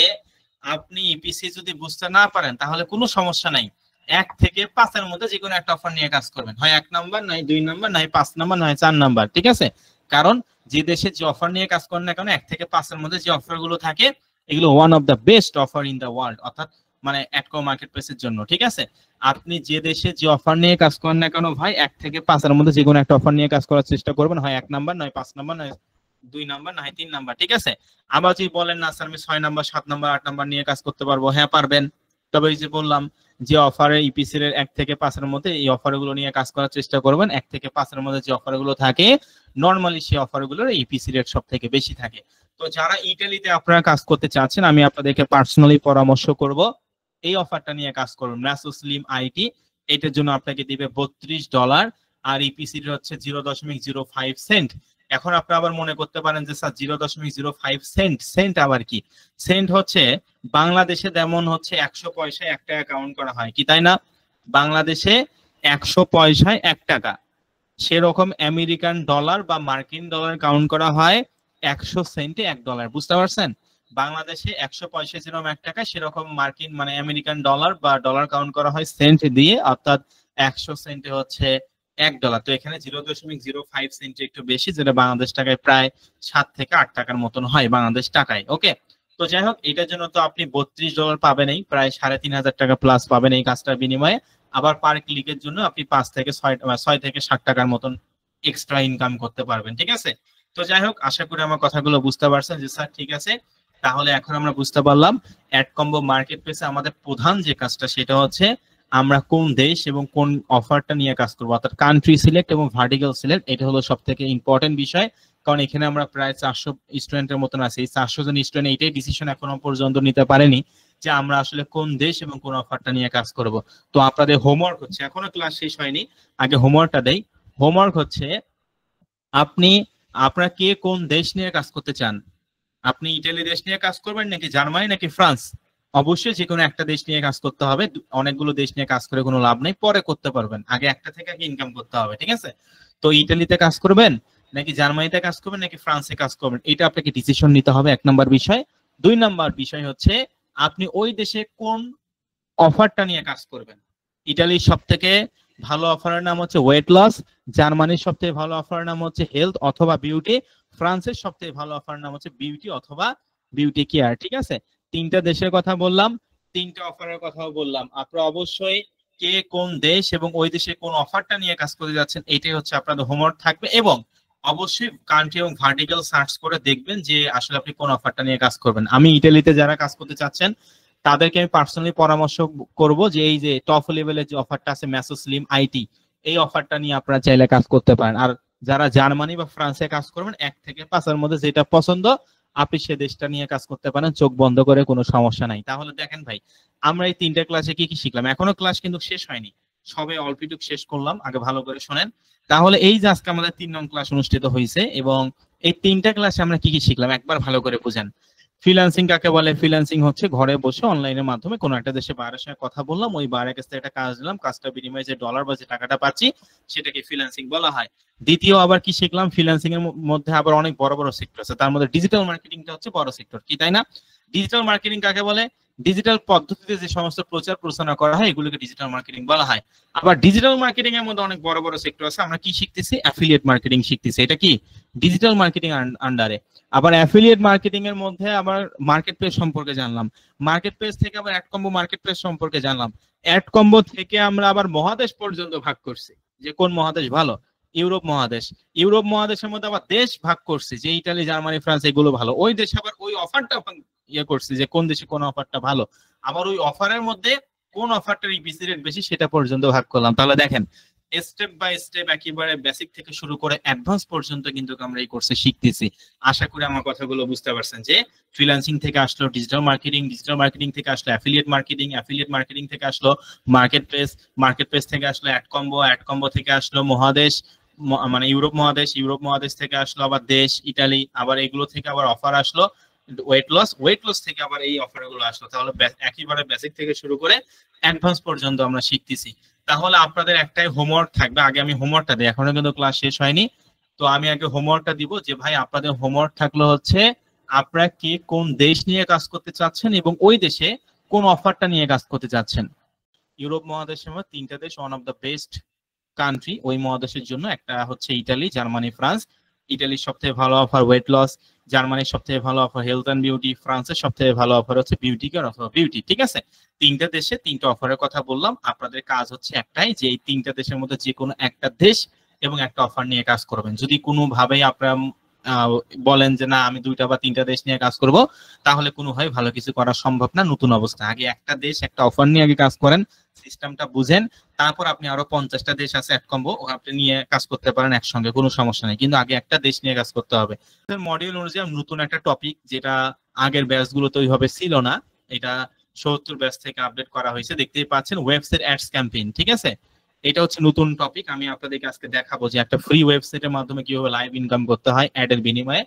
A: আপনি ইপিসি যদি বুঝতে না পারেন তাহলে কোনো সমস্যা নাই, 1 থেকে 5 এর মধ্যে যে কোনো একটা অফার নিয়ে কাজ করবেন, হয় 1 নাম্বার, নয় 2 নাম্বার, নয় 5 নাম্বার, নয় 4 নাম্বার, ঠিক আছে। কারণ যে দেশে যে অফার নিয়ে কাজ করেন না কেন 1 থেকে 5 এর মধ্যে যে অফার গুলো থাকে এগুলো one of the best offer in the world, অর্থাৎ মানে অ্যাডকম মার্কেট প্লেসের জন্য, ঠিক আছে। আপনি যে দেশে যে অফার নিয়ে কাজ করেন না কেন ভাই 1 থেকে 5 এর মধ্যে যে কোনো একটা অফার নিয়ে কাজ করার চেষ্টা করবেন, হয় 1 নাম্বার, নয় 5 নাম্বার, নয় 2 নাম্বার, নয় 3 নাম্বার, ঠিক আছে। আবার যদি বলেন না স্যার আমি 6 নাম্বার, 7 নাম্বার, 8 নাম্বার নিয়ে কাজ করতে পারবো, হ্যাঁ পারবেন। তবে এই যে বললাম যে অফারে ইপিসি এর 1 থেকে 5 এর মধ্যে এই অফারগুলো নিয়ে কাজ করার চেষ্টা করবেন। 1 থেকে 5 এর মধ্যে যে অফারগুলো থাকে নরমালি সেই অফারগুলোর ইপিসি রেট সব থেকে বেশি থাকে। তো যারা ইতালিতে আপনারা কাজ করতে চাচ্ছেন আমি আপনাদেরকে পার্সোনালি পরামর্শ করব এই অফারটা নিয়ে কাজ করুন, ম্যাসো স্লিম আইটি। এটার জন্য আপনাকে দিবে $32 আর ইপিসি রেট হচ্ছে 0.05 সেন্ট। এখন আপনি আবার মনে করতে পারেন যে স্যার 0.05 সেন্ট, সেন্ট আবার কি? সেন্ট হচ্ছে বাংলাদেশে যেমন হচ্ছে 100 পয়সায় 1 টাকা কাউন্ট করা হয়, কি তাই না? বাংলাদেশে 100 পয়সায় 1 টাকা, সেরকম আমেরিকান ডলার বা মার্কিন ডলার কাউন্ট করা হয় 100 সেন্টে $1। বুঝতে পারছেন? বাংলাদেশে 100 পয়সা যেরকম 1 টাকা সেরকম মার্কিন মানে আমেরিকান ডলার বা ডলার কাউন্ট করা হয় সেন্ট দিয়ে, অর্থাৎ 100 সেন্টে হচ্ছে $1। তো এখানে 0.05 সেন্ট একটু বেশি, যেটা বাংলাদেশ টাকায় প্রায় 7 থেকে 8 টাকার মতন হয় বাংলাদেশ টাকায়, ওকে। তো যাই হোক এটার জন্য তো আপনি $32 পাবেনই, প্রায় 3,500 টাকা প্লাস পাবেন এই কাজটার বিনিময়ে। আবার পার ক্লিকের জন্য আপনি 5 থেকে 6 থেকে 60 টাকার মতন এক্সট্রা ইনকাম করতে পারবেন, ঠিক আছে। তো যাই হোক আশা করি আমার কথাগুলো বুঝতে পারছেন যে স্যার ঠিক আছে। তাহলে এখন আমরা বুঝতে পারলাম অ্যাডকম্বো মার্কেট প্লেসে আমাদের প্রধান যে কাজটা সেটা হচ্ছে আমরা কোন দেশ এবং কোন অফারটা নিয়ে কাজ করবো, অর্থাৎ কান্ট্রি সিলেক্ট এবং ভার্টিক্যাল সিলেক্ট। এটা হলো সব থেকে ইম্পর্টেন্ট বিষয়, কারণ এখানে আমরা প্রায় 400 স্টুডেন্টের মতন আছি। এই 400 জন স্টুডেন্ট এইটাই ডিসিশন এখনো পর্যন্ত নিতে পারেনি যে আমরা আসলে কোন দেশ এবং কোন অফারটা নিয়ে কাজ করব। তো আপনাদের হোমওয়ার্ক হচ্ছে, এখনো ক্লাস শেষ হয়নি, আগে হোমওয়ার্কটা দেই। হোমওয়ার্ক হচ্ছে আপনারা কে কোন দেশ নিয়ে কাজ করতে চান? আপনি ইতালি দেশ নিয়ে কাজ করবেন নাকি জার্মানি নাকি ফ্রান্স? অবশ্যই যে কোনো একটা দেশ নিয়ে কাজ করতে হবে, অনেকগুলো দেশ নিয়ে কাজ করে কোনো লাভ নেই, পরে করতে পারবেন, আগে একটা থেকে আগে ইনকাম করতে হবে, ঠিক আছে। তো ইতালিতে কাজ করবেন নাকি জার্মানিতে কাজ করবেন নাকি ফ্রান্সে কাজ করবেন, এটা আপনাকে ডিসিশন নিতে হবে, 1 নাম্বার বিষয়। 2 নাম্বার বিষয় হচ্ছে আপনি ওই দেশে কোন অফারটা নিয়ে কাজ করবেন। ইতালির সব থেকে
B: ভালো অফারের নাম হচ্ছে ওয়েট লস, জার্মানির সবথেকে ভালো অফারের নাম হচ্ছে হেলথ অথবা বিউটি, ফ্রান্সের সবথেকে ভালো অফারের নাম হচ্ছে বিউটি অথবা বিউটি কেয়ার। ঠিক আছে, তিনটা দেশের কথা বললাম, তিনটা অফারের কথাও বললাম। আপনারা অবশ্যই কে কোন দেশ এবং ওই দেশে কোন অফারটা নিয়ে কাজ করতে যাচ্ছেন এটাই হচ্ছে আপনাদের হোমওয়ার্ক থাকবে, এবং অবশ্যই কান্ট্রি এবং ভার্টিক্যাল সার্চ করে দেখবেন যে আসলে আপনি কোন অফারটা নিয়ে কাজ করবেন। আমি ইতালিতে যারা কাজ করতে চাচ্ছেন তাদেরকে আমি পার্সোনালি পরামর্শ করব যে এই যে টপ লেভেলের যে অফারটা আছে মেসো স্লিম আইটি, এই অফারটা নিয়ে আপনারা চাইলে কাজ করতে পারেন। আর যারা জার্মানি বা ফ্রান্সে কাজ করবেন 1 থেকে 5 এর মধ্যে যেটা পছন্দ আপনি সে দেশটা নিয়ে কাজ করতে পারেন, চোখ বন্ধ করে, কোনো সমস্যা নাই। তাহলে দেখেন ভাই, আমরা এই 3টা ক্লাসে কি কি শিখলাম, এখনো ক্লাস কিন্তু শেষ হয়নি, সবে অল্পটুক শেষ করলাম, আগে ভালো করে শোনেন। তাহলে এই যে আজকে আমাদের 3 নং ক্লাস অনুষ্ঠিত হয়েছে এবং এই 3টা ক্লাসে আমরা কি কি শিখলাম একবার ভালো করে বুঝেন। ফ্রিল্যান্সিং কাকে বলে? ফ্রিল্যান্সিং হচ্ছে ঘরে বসে অনলাইনের মাধ্যমে কোনো একটা দেশে বাইরের সঙ্গে কথা বললাম, ওই বাইরের কাছ থেকে একটা কাজ দিলাম, কাজটা বিনিময়ে যে ডলার বা যে টাকাটা পাচ্ছি সেটাকে ফ্রিল্যান্সিং বলা হয়। দ্বিতীয় আবার কি শিখলাম, ফ্রিল্যান্সিং এর মধ্যে আবার অনেক বড় বড় সেক্টর আছে, তার মধ্যে ডিজিটাল মার্কেটিংটা হচ্ছে বড় সেক্টর, কি তাই না? ডিজিটাল মার্কেটিং কাকে বলে? ডিজিটাল পদ্ধতিতে যে সমস্ত প্রচার প্রচারণা করা হয় এগুলোকে ডিজিটাল মার্কেটিং বলা হয়। আবার ডিজিটাল মার্কেটিং এর মধ্যে অনেক বড় বড় সেক্টর আছে, আমরা কি শিখতেছি? অ্যাফিলিয়েট মার্কেটিং শিখতেছি, এটা কি ডিজিটাল মার্কেটিং আন্ডারে। আবার অ্যাফিলিয়েট মার্কেটিং এর মধ্যে আবার মার্কেট প্লেস সম্পর্কে জানলাম, মার্কেট প্লেস থেকে আবার অ্যাড কম্বো মার্কেট প্লেস সম্পর্কে জানলাম, অ্যাড কম্বো থেকে আমরা আবার মহাদেশ পর্যন্ত ভাগ করছি যে কোন মহাদেশ ভালো, ইউরোপ মহাদেশ, ইউরোপ মহাদেশের মধ্যে আবার দেশ ভাগ করছি যে ইতালি জার্মানি ফ্রান্স এগুলো ভালো, ওই দেশে আবার ওই অফারটা ইয়ে করছি যে কোন দেশে কোন অফারটা ভালো, আবার ওই অফারের মধ্যে কোন অফারটার ইপিসি রেট বেশি সেটা পর্যন্ত ভাগ করলাম। তাহলে দেখেন স্টেপ বাই স্টেপ একেবারে বেসিক থেকে শুরু করে অ্যাডভান্স পর্যন্ত কিন্তু আমরা এই কোর্সে শিখতেছি। আশা করি আমার কথাগুলো বুঝতে পারছেন যে ফ্রিল্যান্সিং থেকে আসলো ডিজিটাল মার্কেটিং, ডিজিটাল মার্কেটিং থেকে আসলো অ্যাফিলিয়েট মার্কেটিং, অ্যাফিলিয়েট মার্কেটিং থেকে আসলো মার্কেট প্লেস, মার্কেট প্লেস থেকে আসলো অ্যাড কম্বো, অ্যাড কম্বো থেকে আসলো মহাদেশ মানে ইউরোপ মহাদেশ, ইউরোপ মহাদেশ থেকে আসলো আবার দেশ ইতালি, আবার এগুলো থেকে আবার অফার আসলো ওয়েট লস, ওয়েট লস থেকে আবার এই অফার গুলো আসলো। তাহলে একেবারে বেসিক থেকে শুরু করে অ্যাডভান্স পর্যন্ত আমরা শিখতেছি। তাহলে আপনাদের একটাই হোমওয়ার্ক থাকবে, আগে আমি হোমওয়ার্কটা দিই, এখনো কিন্তু ক্লাস শেষ হয়নি, তো আমি আগে হোমওয়ার্কটা দিব যে ভাই আপনাদের হোমওয়ার্ক থাকলো হচ্ছে আপনারা কে কোন দেশ নিয়ে কাজ করতে চাচ্ছেন এবং ওই দেশে কোন অফারটা নিয়ে কাজ করতে চাচ্ছেন। ইউরোপ মহাদেশের মধ্যে 3টা দেশ one of the best country ওই মহাদেশের জন্য, একটা হচ্ছে ইতালি, জার্মানি, ফ্রান্স। ইতালির সবথেকে ভালো অফার ওয়েট লস, জার্মানির সবথেকে ভালো অফার হেলথ এন্ড বিউটি, ফ্রান্সের সবথেকে ভালো অফার হচ্ছে বিউটি কেয়ার অথবা বিউটি। ঠিক আছে, 3টা দেশে 3টা অফারের কথা বললাম, আপনাদের কাজ হচ্ছে একটাই যে এই 3টা দেশের মধ্যে যে কোনো একটা দেশ এবং একটা অফার নিয়ে কাজ করবেন। যদি কোনোভাবেই আপনারা বলেন যে না আমি 2টা বা 3টা দেশ নিয়ে কাজ করব, তাহলে কোনোভাবে ভালো কিছু করা সম্ভব না নতুন অবস্থা। আগে একটা দেশ একটা অফার নিয়ে আগে কাজ করেন, সিস্টেমটা বুঝেন, তারপর আপনি আরো 50টা দেশ আছে অ্যাড কম্বো আপনি নিয়ে কাজ করতে পারেন একসঙ্গে, কোনো সমস্যা নেই, কিন্তু আগে একটা দেশ নিয়ে কাজ করতে হবে। মডিউল অনুযায়ী নতুন একটা টপিক যেটা আগের ব্যাচ গুলোতে ওইভাবে ছিল না, এটা 70 ব্যাচ থেকে আপডেট করা হয়েছে, দেখতেই পাচ্ছেন ওয়েবসাইট অ্যাডস ক্যাম্পেইন। ঠিক আছে, এটা হচ্ছে নতুন টপিক, আমি আপনাদেরকে আজকে দেখাবো যে একটা ফ্রি ওয়েবসাইটের মাধ্যমে কিভাবে লাইভ ইনকাম করতে হয় অ্যাডের বিনিময়ে।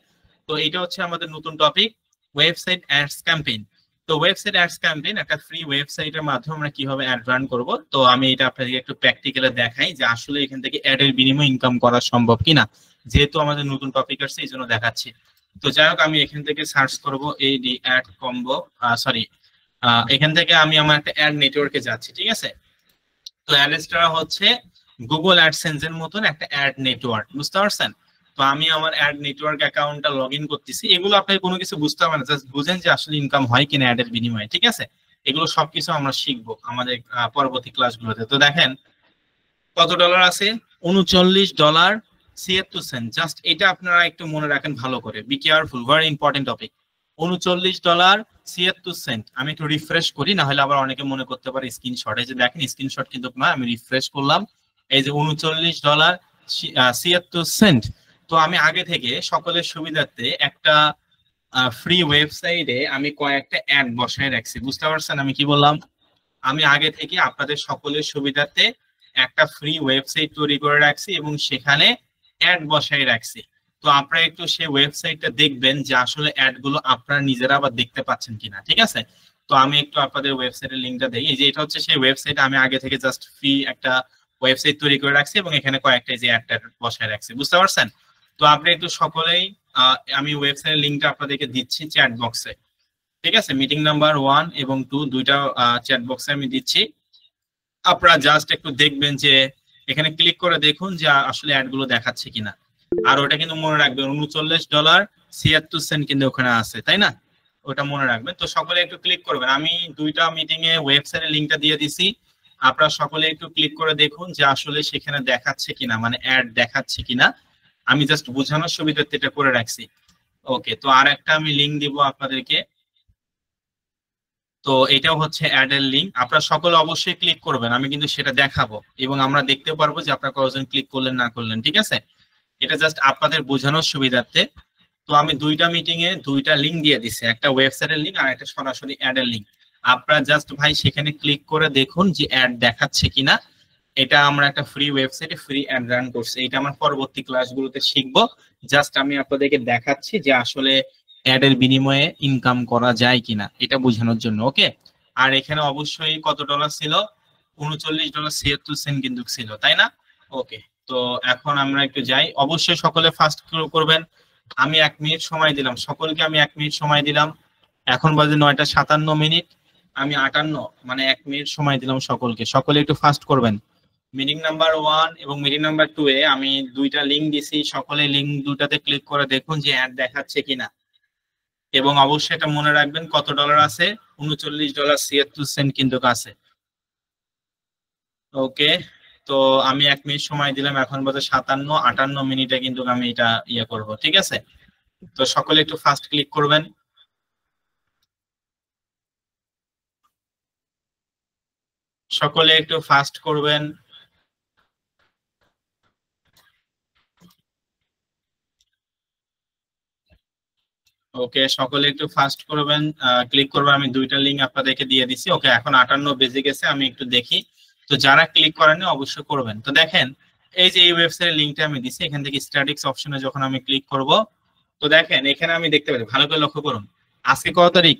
B: তো এটা হচ্ছে আমাদের নতুন টপিক ওয়েবসাইট অ্যাডস ক্যাম্পেইন। তো ওয়েবসাইট অ্যাডস ক্যাম্পেইন একটা ফ্রি ওয়েবসাইটের মাধ্যমে আমরা কিভাবে অ্যাড রান করব, তো আমি এটা আপনাদেরকে একটু প্র্যাকটিক্যালি দেখাই যে আসলে এখান থেকে অ্যাডের বিনিময়ে ইনকাম করা সম্ভব কিনা, যেহেতু আমাদের নতুন টপিক আছে এই জন্য দেখাচ্ছি। তো যাই হোক আমি এখান থেকে সার্চ করব এডি অ্যাড কম্বো, সরি এখান থেকে আমি আমার একটা অ্যাড নেটওয়ার্কে যাচ্ছি। ঠিক আছে, তো অ্যাডস্টার হচ্ছে গুগল অ্যাডসেন্স এর মতন একটা অ্যাড নেটওয়ার্ক, বুঝতে পারছেন? তো আমি আমার অ্যাড নেটওয়ার্ক অ্যাকাউন্টটা লগ ইন করতেছি। এগুলো আপনাকে কোনো কিছু বুঝতে হবে না, জাস্ট বুঝেন যে আসলে ইনকাম হয় কিনা অ্যাডের বিনিময়ে। ঠিক আছে, এগুলো সবকিছু আমরা শিখবো আমাদের পরবর্তী ক্লাসগুলোতে। তো দেখেন কত ডলার আছে, $39.76। জাস্ট এটা আপনারা একটু মনে রাখেন ভালো করে, be careful, very important topic. $39.76। আমি একটু রিফ্রেশ করি, না হলে আবার অনেকে মনে করতে পারে স্ক্রিনশট, এই যে দেখেন স্ক্রিনশট কিন্তু না, আমি রিফ্রেশ করলাম, এই যে $39.76। তো আমি আগে থেকে সকলের সুবিধার্থে একটা ফ্রি ওয়েবসাইটে আমি কয়েকটা অ্যাড বসায় রাখছি, বুঝতে পারছেন আমি কি বললাম? আমি আগে থেকে আপনাদের সকলের সুবিধার্থে একটা ফ্রি ওয়েবসাইট তৈরি করে রাখছি এবং সেখানে অ্যাড বসায় রাখছি। তো আপনারা একটু সেই ওয়েবসাইটটা দেখবেন যে আসলে অ্যাড গুলো আপনারা নিজেরা আবার দেখতে পাচ্ছেন কিনা। ঠিক আছে, তো আমি একটু আপনাদের ওয়েবসাইটের লিঙ্কটা দেই, এই যে এটা হচ্ছে সেই ওয়েবসাইট, আমি আগে থেকে জাস্ট ফ্রি একটা ওয়েবসাইট তৈরি করে রাখছি এবং এখানে কয়েকটা যে অ্যাড বসায় রাখছি, বুঝতে পারছেন? তো আপনি একটু সকলেই আমি ওয়েবসাইটের লিঙ্কটা আপনাদেরকে দিচ্ছি চ্যাট বক্সে। ঠিক আছে, মিটিং নাম্বার 1 এবং 2 দুইটা চ্যাট বক্সে আমি দিচ্ছি, আপনারা জাস্ট একটু দেখবেন যে
A: এখানে ক্লিক করে দেখুন যে আসলে অ্যাড গুলো দেখাচ্ছে কিনা। আর ওটা কিন্তু মনে রাখবেন $39.76 কিন্তু ওখানে আছে, তাই না? ওটা মনে রাখবেন। তো সকলে একটু ক্লিক করবেন। আমি দুইটা মিটিং এ ওয়েবসাইটের লিংকটা দিয়ে দিছি, আপনারা সকলে একটু ক্লিক করে দেখুন যে আসলে সেখানে দেখাচ্ছে কিনা, মানে অ্যাড দেখাচ্ছে কিনা। আমি জাস্ট বোঝানোর সুবিধার্থে এটা করে রাখছি। ওকে, তো আর একটা আমি লিংক দিব আপনাদেরকে। তো এটাও হচ্ছে অ্যাড এর লিংক, আপনারা সকলে অবশ্যই ক্লিক করবেন, আমি কিন্তু সেটা দেখাবো এবং আমরা দেখতে পারবো যে আপনারা কতজন ক্লিক করলেন না করলেন, ঠিক আছে? এটা জাস্ট আপনাদের বোঝানোর সুবিধার্থে। তো আমি দুইটা মিটিং এ দুইটা লিংক দিয়ে দিছি, একটা ওয়েবসাইটের লিংক আর একটা সরাসরি অ্যাড এর লিংক। আপনারা জাস্ট ভাই সেখানে ক্লিক করে দেখুন যে অ্যাড দেখাচ্ছে কিনা। এটা আমরা একটা ফ্রি ওয়েবসাইটে ফ্রি অ্যাড রান করছি, এটা আমার পরবর্তী ক্লাসগুলোতে শিখবো। জাস্ট আমি আপনাদেরকে দেখাচ্ছি যে আসলে অ্যাড এর বিনিময়ে ইনকাম করা যায় কিনা, এটা বোঝানোর জন্য। ওকে, আর এখানে অবশ্যই কত ডলার ছিল? $39.76 কিন্তু ছিল, তাই না? ওকে, তো এখন আমরা একটু যাই। অবশ্যই সকলে ফাস্ট করবেন। আমি 1 মিনিট সময় দিলাম সকলকে, আমি 1 মিনিট সময় দিলাম। এখন বাজে 9:57। আমি 58 মানে 1 মিনিট সময় দিলাম সকলকে। সকলে একটু ফাস্ট করবেন। মিটিং নাম্বার 1 এবং মিটিং নাম্বার 2 এ আমি দুইটা লিংক দিছি, সকলে লিংক দুটাতে ক্লিক করে দেখুন যে অ্যাড দেখাচ্ছে কিনা। এবং অবশ্যই এটা মনে রাখবেন কত ডলার আছে? $39.76 কিন্তু আছে। ওকে, তো আমি 1 মিনিট সময় দিলাম, এখন বাজে 57, 58 কিন্তু আমি এটা করব, ঠিক আছে? তো সকলে একটু ফাস্ট ক্লিক করবেন। সকলে একটু ফাস্ট করবেন। ওকে, সকলে একটু ফাস্ট করবেন, ক্লিক করবেন। আমি দুইটা লিংক আপনাদেরকে দিয়ে দিছি। ওকে, এখন 58 বেজে গেছে, আমি একটু দেখি। তো যারা ক্লিক করেননি অবশ্যই করবেন। তো দেখেন এই যে এই ওয়েবসাইটের লিংকটা আমি দিছি, এখান থেকে স্ট্যাটিক্স অপশনে যখন আমি ক্লিক করব, তো দেখেন এখানে আমি দেখতে পাচ্ছি, ভালো করে লক্ষ্য করুন, আজকে কত তারিখ?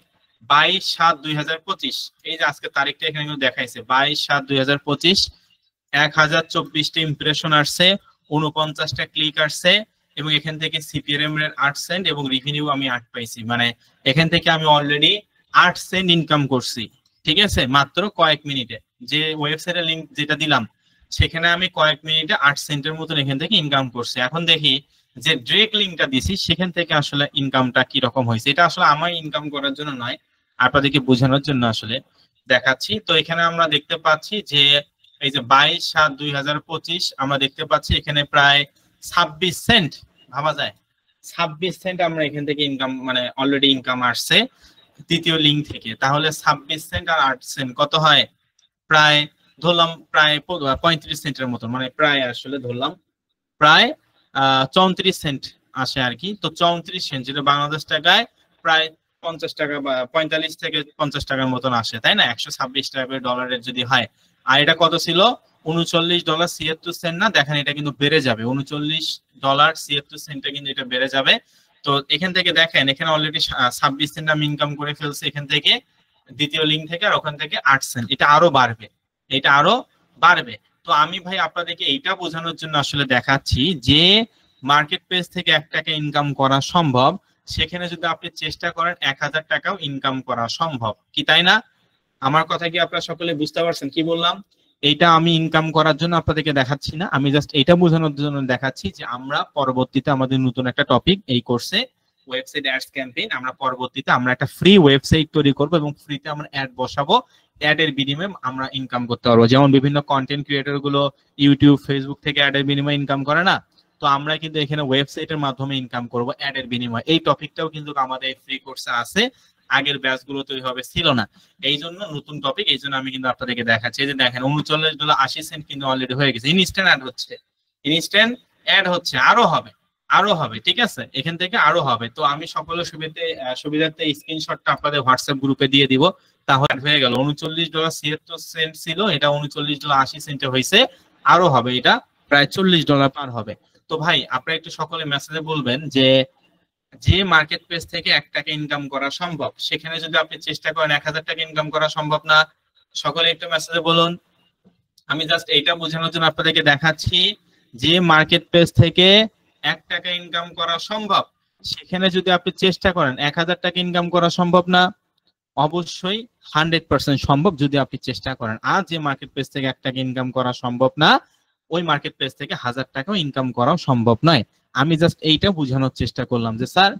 A: 22/7/2025। এই যে আজকে তারিখটা এখানে কিন্তু দেখাইছে 22/7/2025। 1024টা ইমপ্রেশন আসছে, 49টা ক্লিক আসছে, এবং এখান থেকে সিপিআরএম এর 8 সেন্ট এবং রেভিনিউ আমি 8 পাইছি। মানে এখান থেকে আমি অলরেডি 8 সেন্ট ইনকাম করছি, ঠিক আছে? মাত্র কয়েক মিনিটে। যে ওয়েবসাইটের লিংক যেটা দিলাম সেখানে আমি কয়েক মিনিটে 8 সেন্টের মতন এখান থেকে ইনকাম করছি। এখন দেখি যে ডিরেক্ট লিংকটা দিছি সেখান থেকে আসলে ইনকামটা কি রকম হয়েছে। এটা আসলে আমার ইনকাম করার জন্য নয়, আপনাদেরকে বোঝানোর জন্য আসলে দেখাচ্ছি। তো এখানে আমরা দেখতে পাচ্ছি যে এই যে 22/7/2025 আমরা দেখতে পাচ্ছি এখানে প্রায় 26 সেন্ট, ভাবা যায় 26 সেন্ট আমরা এখান থেকে ইনকাম, মানে অলরেডি ইনকাম আসছে তৃতীয় লিংক থেকে। তাহলে 26 সেন্ট আর 8 সেন্ট কত হয়? প্রায় ধরলাম প্রায় 35 সেন্টের মতো, মানে প্রায় আসলে ধরলাম প্রায় 34 সেন্ট আসে আর কি। তো 34 সেন্ট যেটা বাংলাদেশ টাকায় প্রায় 50 টাকা বা 45 থেকে 50 টাকার মতন আসে, তাই না? 126 টাকা ডলারের যদি হয়। আর এটা কত ছিল? $39.76 না, দেখেন এটা কিন্তু বেড়ে যাবে, $39.76 কিন্তু এটা বেড়ে যাবে। তো এখান থেকে দেখেন এখানে অলরেডি 26 সেন্ট আমি ইনকাম করে ফেলছি এখান থেকে দ্বিতীয় লিংক থেকে, আর ওখান থেকে 8 সেন্ট। এটা আরো বাড়বে, এটা আরো বাড়বে। তো আমি ভাই আপনাদেরকে এইটা বোঝানোর জন্য আসলে দেখাচ্ছি যে মার্কেট প্লেস থেকে 1 টাকা ইনকাম করা সম্ভব, সেখানে যদি আপনি চেষ্টা করেন 1000 টাকাও ইনকাম করা সম্ভব, কি তাই না? আমার কথা কি আপনারা সকলে বুঝতে পারছেন কি বললাম? এইটা আমি ইনকাম করার জন্য আপনাদেরকে দেখাচ্ছি না, আমি জাস্ট এটা বোঝানোর জন্য দেখাচ্ছি যে আমরা পরবর্তীতে আমাদের নতুন একটা টপিক এই কোর্সে ওয়েবসাইট অ্যাডস ক্যাম্পেইন, আমরা পরবর্তীতে আমরা একটা ফ্রি ওয়েবসাইট তৈরি করব এবং ফ্রিতে আমরা অ্যাড বসাবো। অ্যাড এর বিনিময়ে আমরা ইনকাম করতে পারবো। যেমন বিভিন্ন কন্টেন্ট ক্রিয়েটর গুলো ইউটিউব ফেসবুক থেকে অ্যাড এর বিনিময়ে ইনকাম করে না, তো আমরা কিন্তু এখানে ওয়েবসাইটের মাধ্যমে ইনকাম করব অ্যাড এর বিনিময়ে। এই টপিকটাও কিন্তু আমাদের ফ্রি কোর্সে আছে, আগের ব্যাচগুলোতে ওইভাবে ছিল না। এই জন্য নতুন টপিক, এই জন্য আমি কিন্তু আপনাদেরকে দেখাচ্ছি। এই যে দেখেন $39.80 কিন্তু অলরেডি হয়ে গেছে। ইনস্ট্যান্ট অ্যাড হচ্ছে, ইনস্ট্যান্ট অ্যাড হচ্ছে, আরো হবে, আরো হবে, ঠিক আছে? এখান থেকে আরো হবে। তো আমি সকলের সুবিধার্থে স্ক্রিনশটটা আপনাদের হোয়াটসঅ্যাপ গ্রুপে দিয়ে দিব, তাহলে হয়ে গেল। $39.76 ছিল, এটা $39.80 হয়েছে, আরো হবে, এটা প্রায় $40 পার হবে। তো ভাই আপনারা একটু সকলে মেসেজে বলবেন যে যে মার্কেট প্লেস থেকে 1 টাকা ইনকাম করা সম্ভব, সেখানে যদি আপনি চেষ্টা করেন 1000 টাকা ইনকাম করা সম্ভব না? সকলে একটু মেসেজে বলুন। আমি জাস্ট এইটা বোঝানোর জন্য আপনাদেরকে দেখাচ্ছি যে মার্কেট প্লেস থেকে 1 টাকা ইনকাম করা সম্ভব, সেখানে যদি আপনি চেষ্টা করেন 1000 টাকা ইনকাম করা সম্ভব না? অবশ্যই 100% সম্ভব যদি আপনি চেষ্টা করেন। আর যে মার্কেট প্লেস থেকে 1 টাকা ইনকাম করা সম্ভব না,
B: ওই মার্কেট প্লেস থেকে 1000 টাকাও ইনকাম করাও সম্ভব নয়। আমি জাস্ট এইটা বোঝানোর চেষ্টা করলাম যে স্যার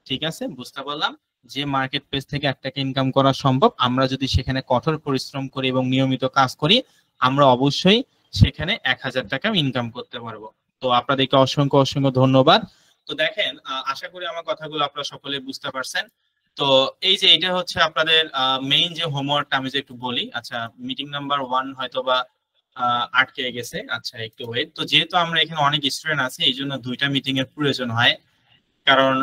B: ঠিক আছে, বুঝতে পারলাম যে মার্কেট প্লেস থেকে 1 টাকা ইনকাম করা সম্ভব, আমরা যদি সেখানে কঠোর পরিশ্রম করি এবং নিয়মিত কাজ করি আমরা অবশ্যই সেখানে 1000 টাকা ইনকাম করতে পারবো। তো আপনাদেরকে অসংখ্য অসংখ্য ধন্যবাদ। তো দেখেন, আশা করি আমার কথাগুলো আপনারা সকলে বুঝতে পারছেন। তো এই যে এটা হচ্ছে আপনাদের মেইন যে হোমওয়ার্কটা আমি যে একটু বলি। আচ্ছা, মিটিং নাম্বার 1 হয়তোবা আটকে গেছে, আচ্ছা একটু ওয়েট। তো যেহেতু আমরা এখানে অনেক স্টুডেন্ট আছে এই জন্য 2টা মিটিং এর প্রয়োজন হয়, কারণ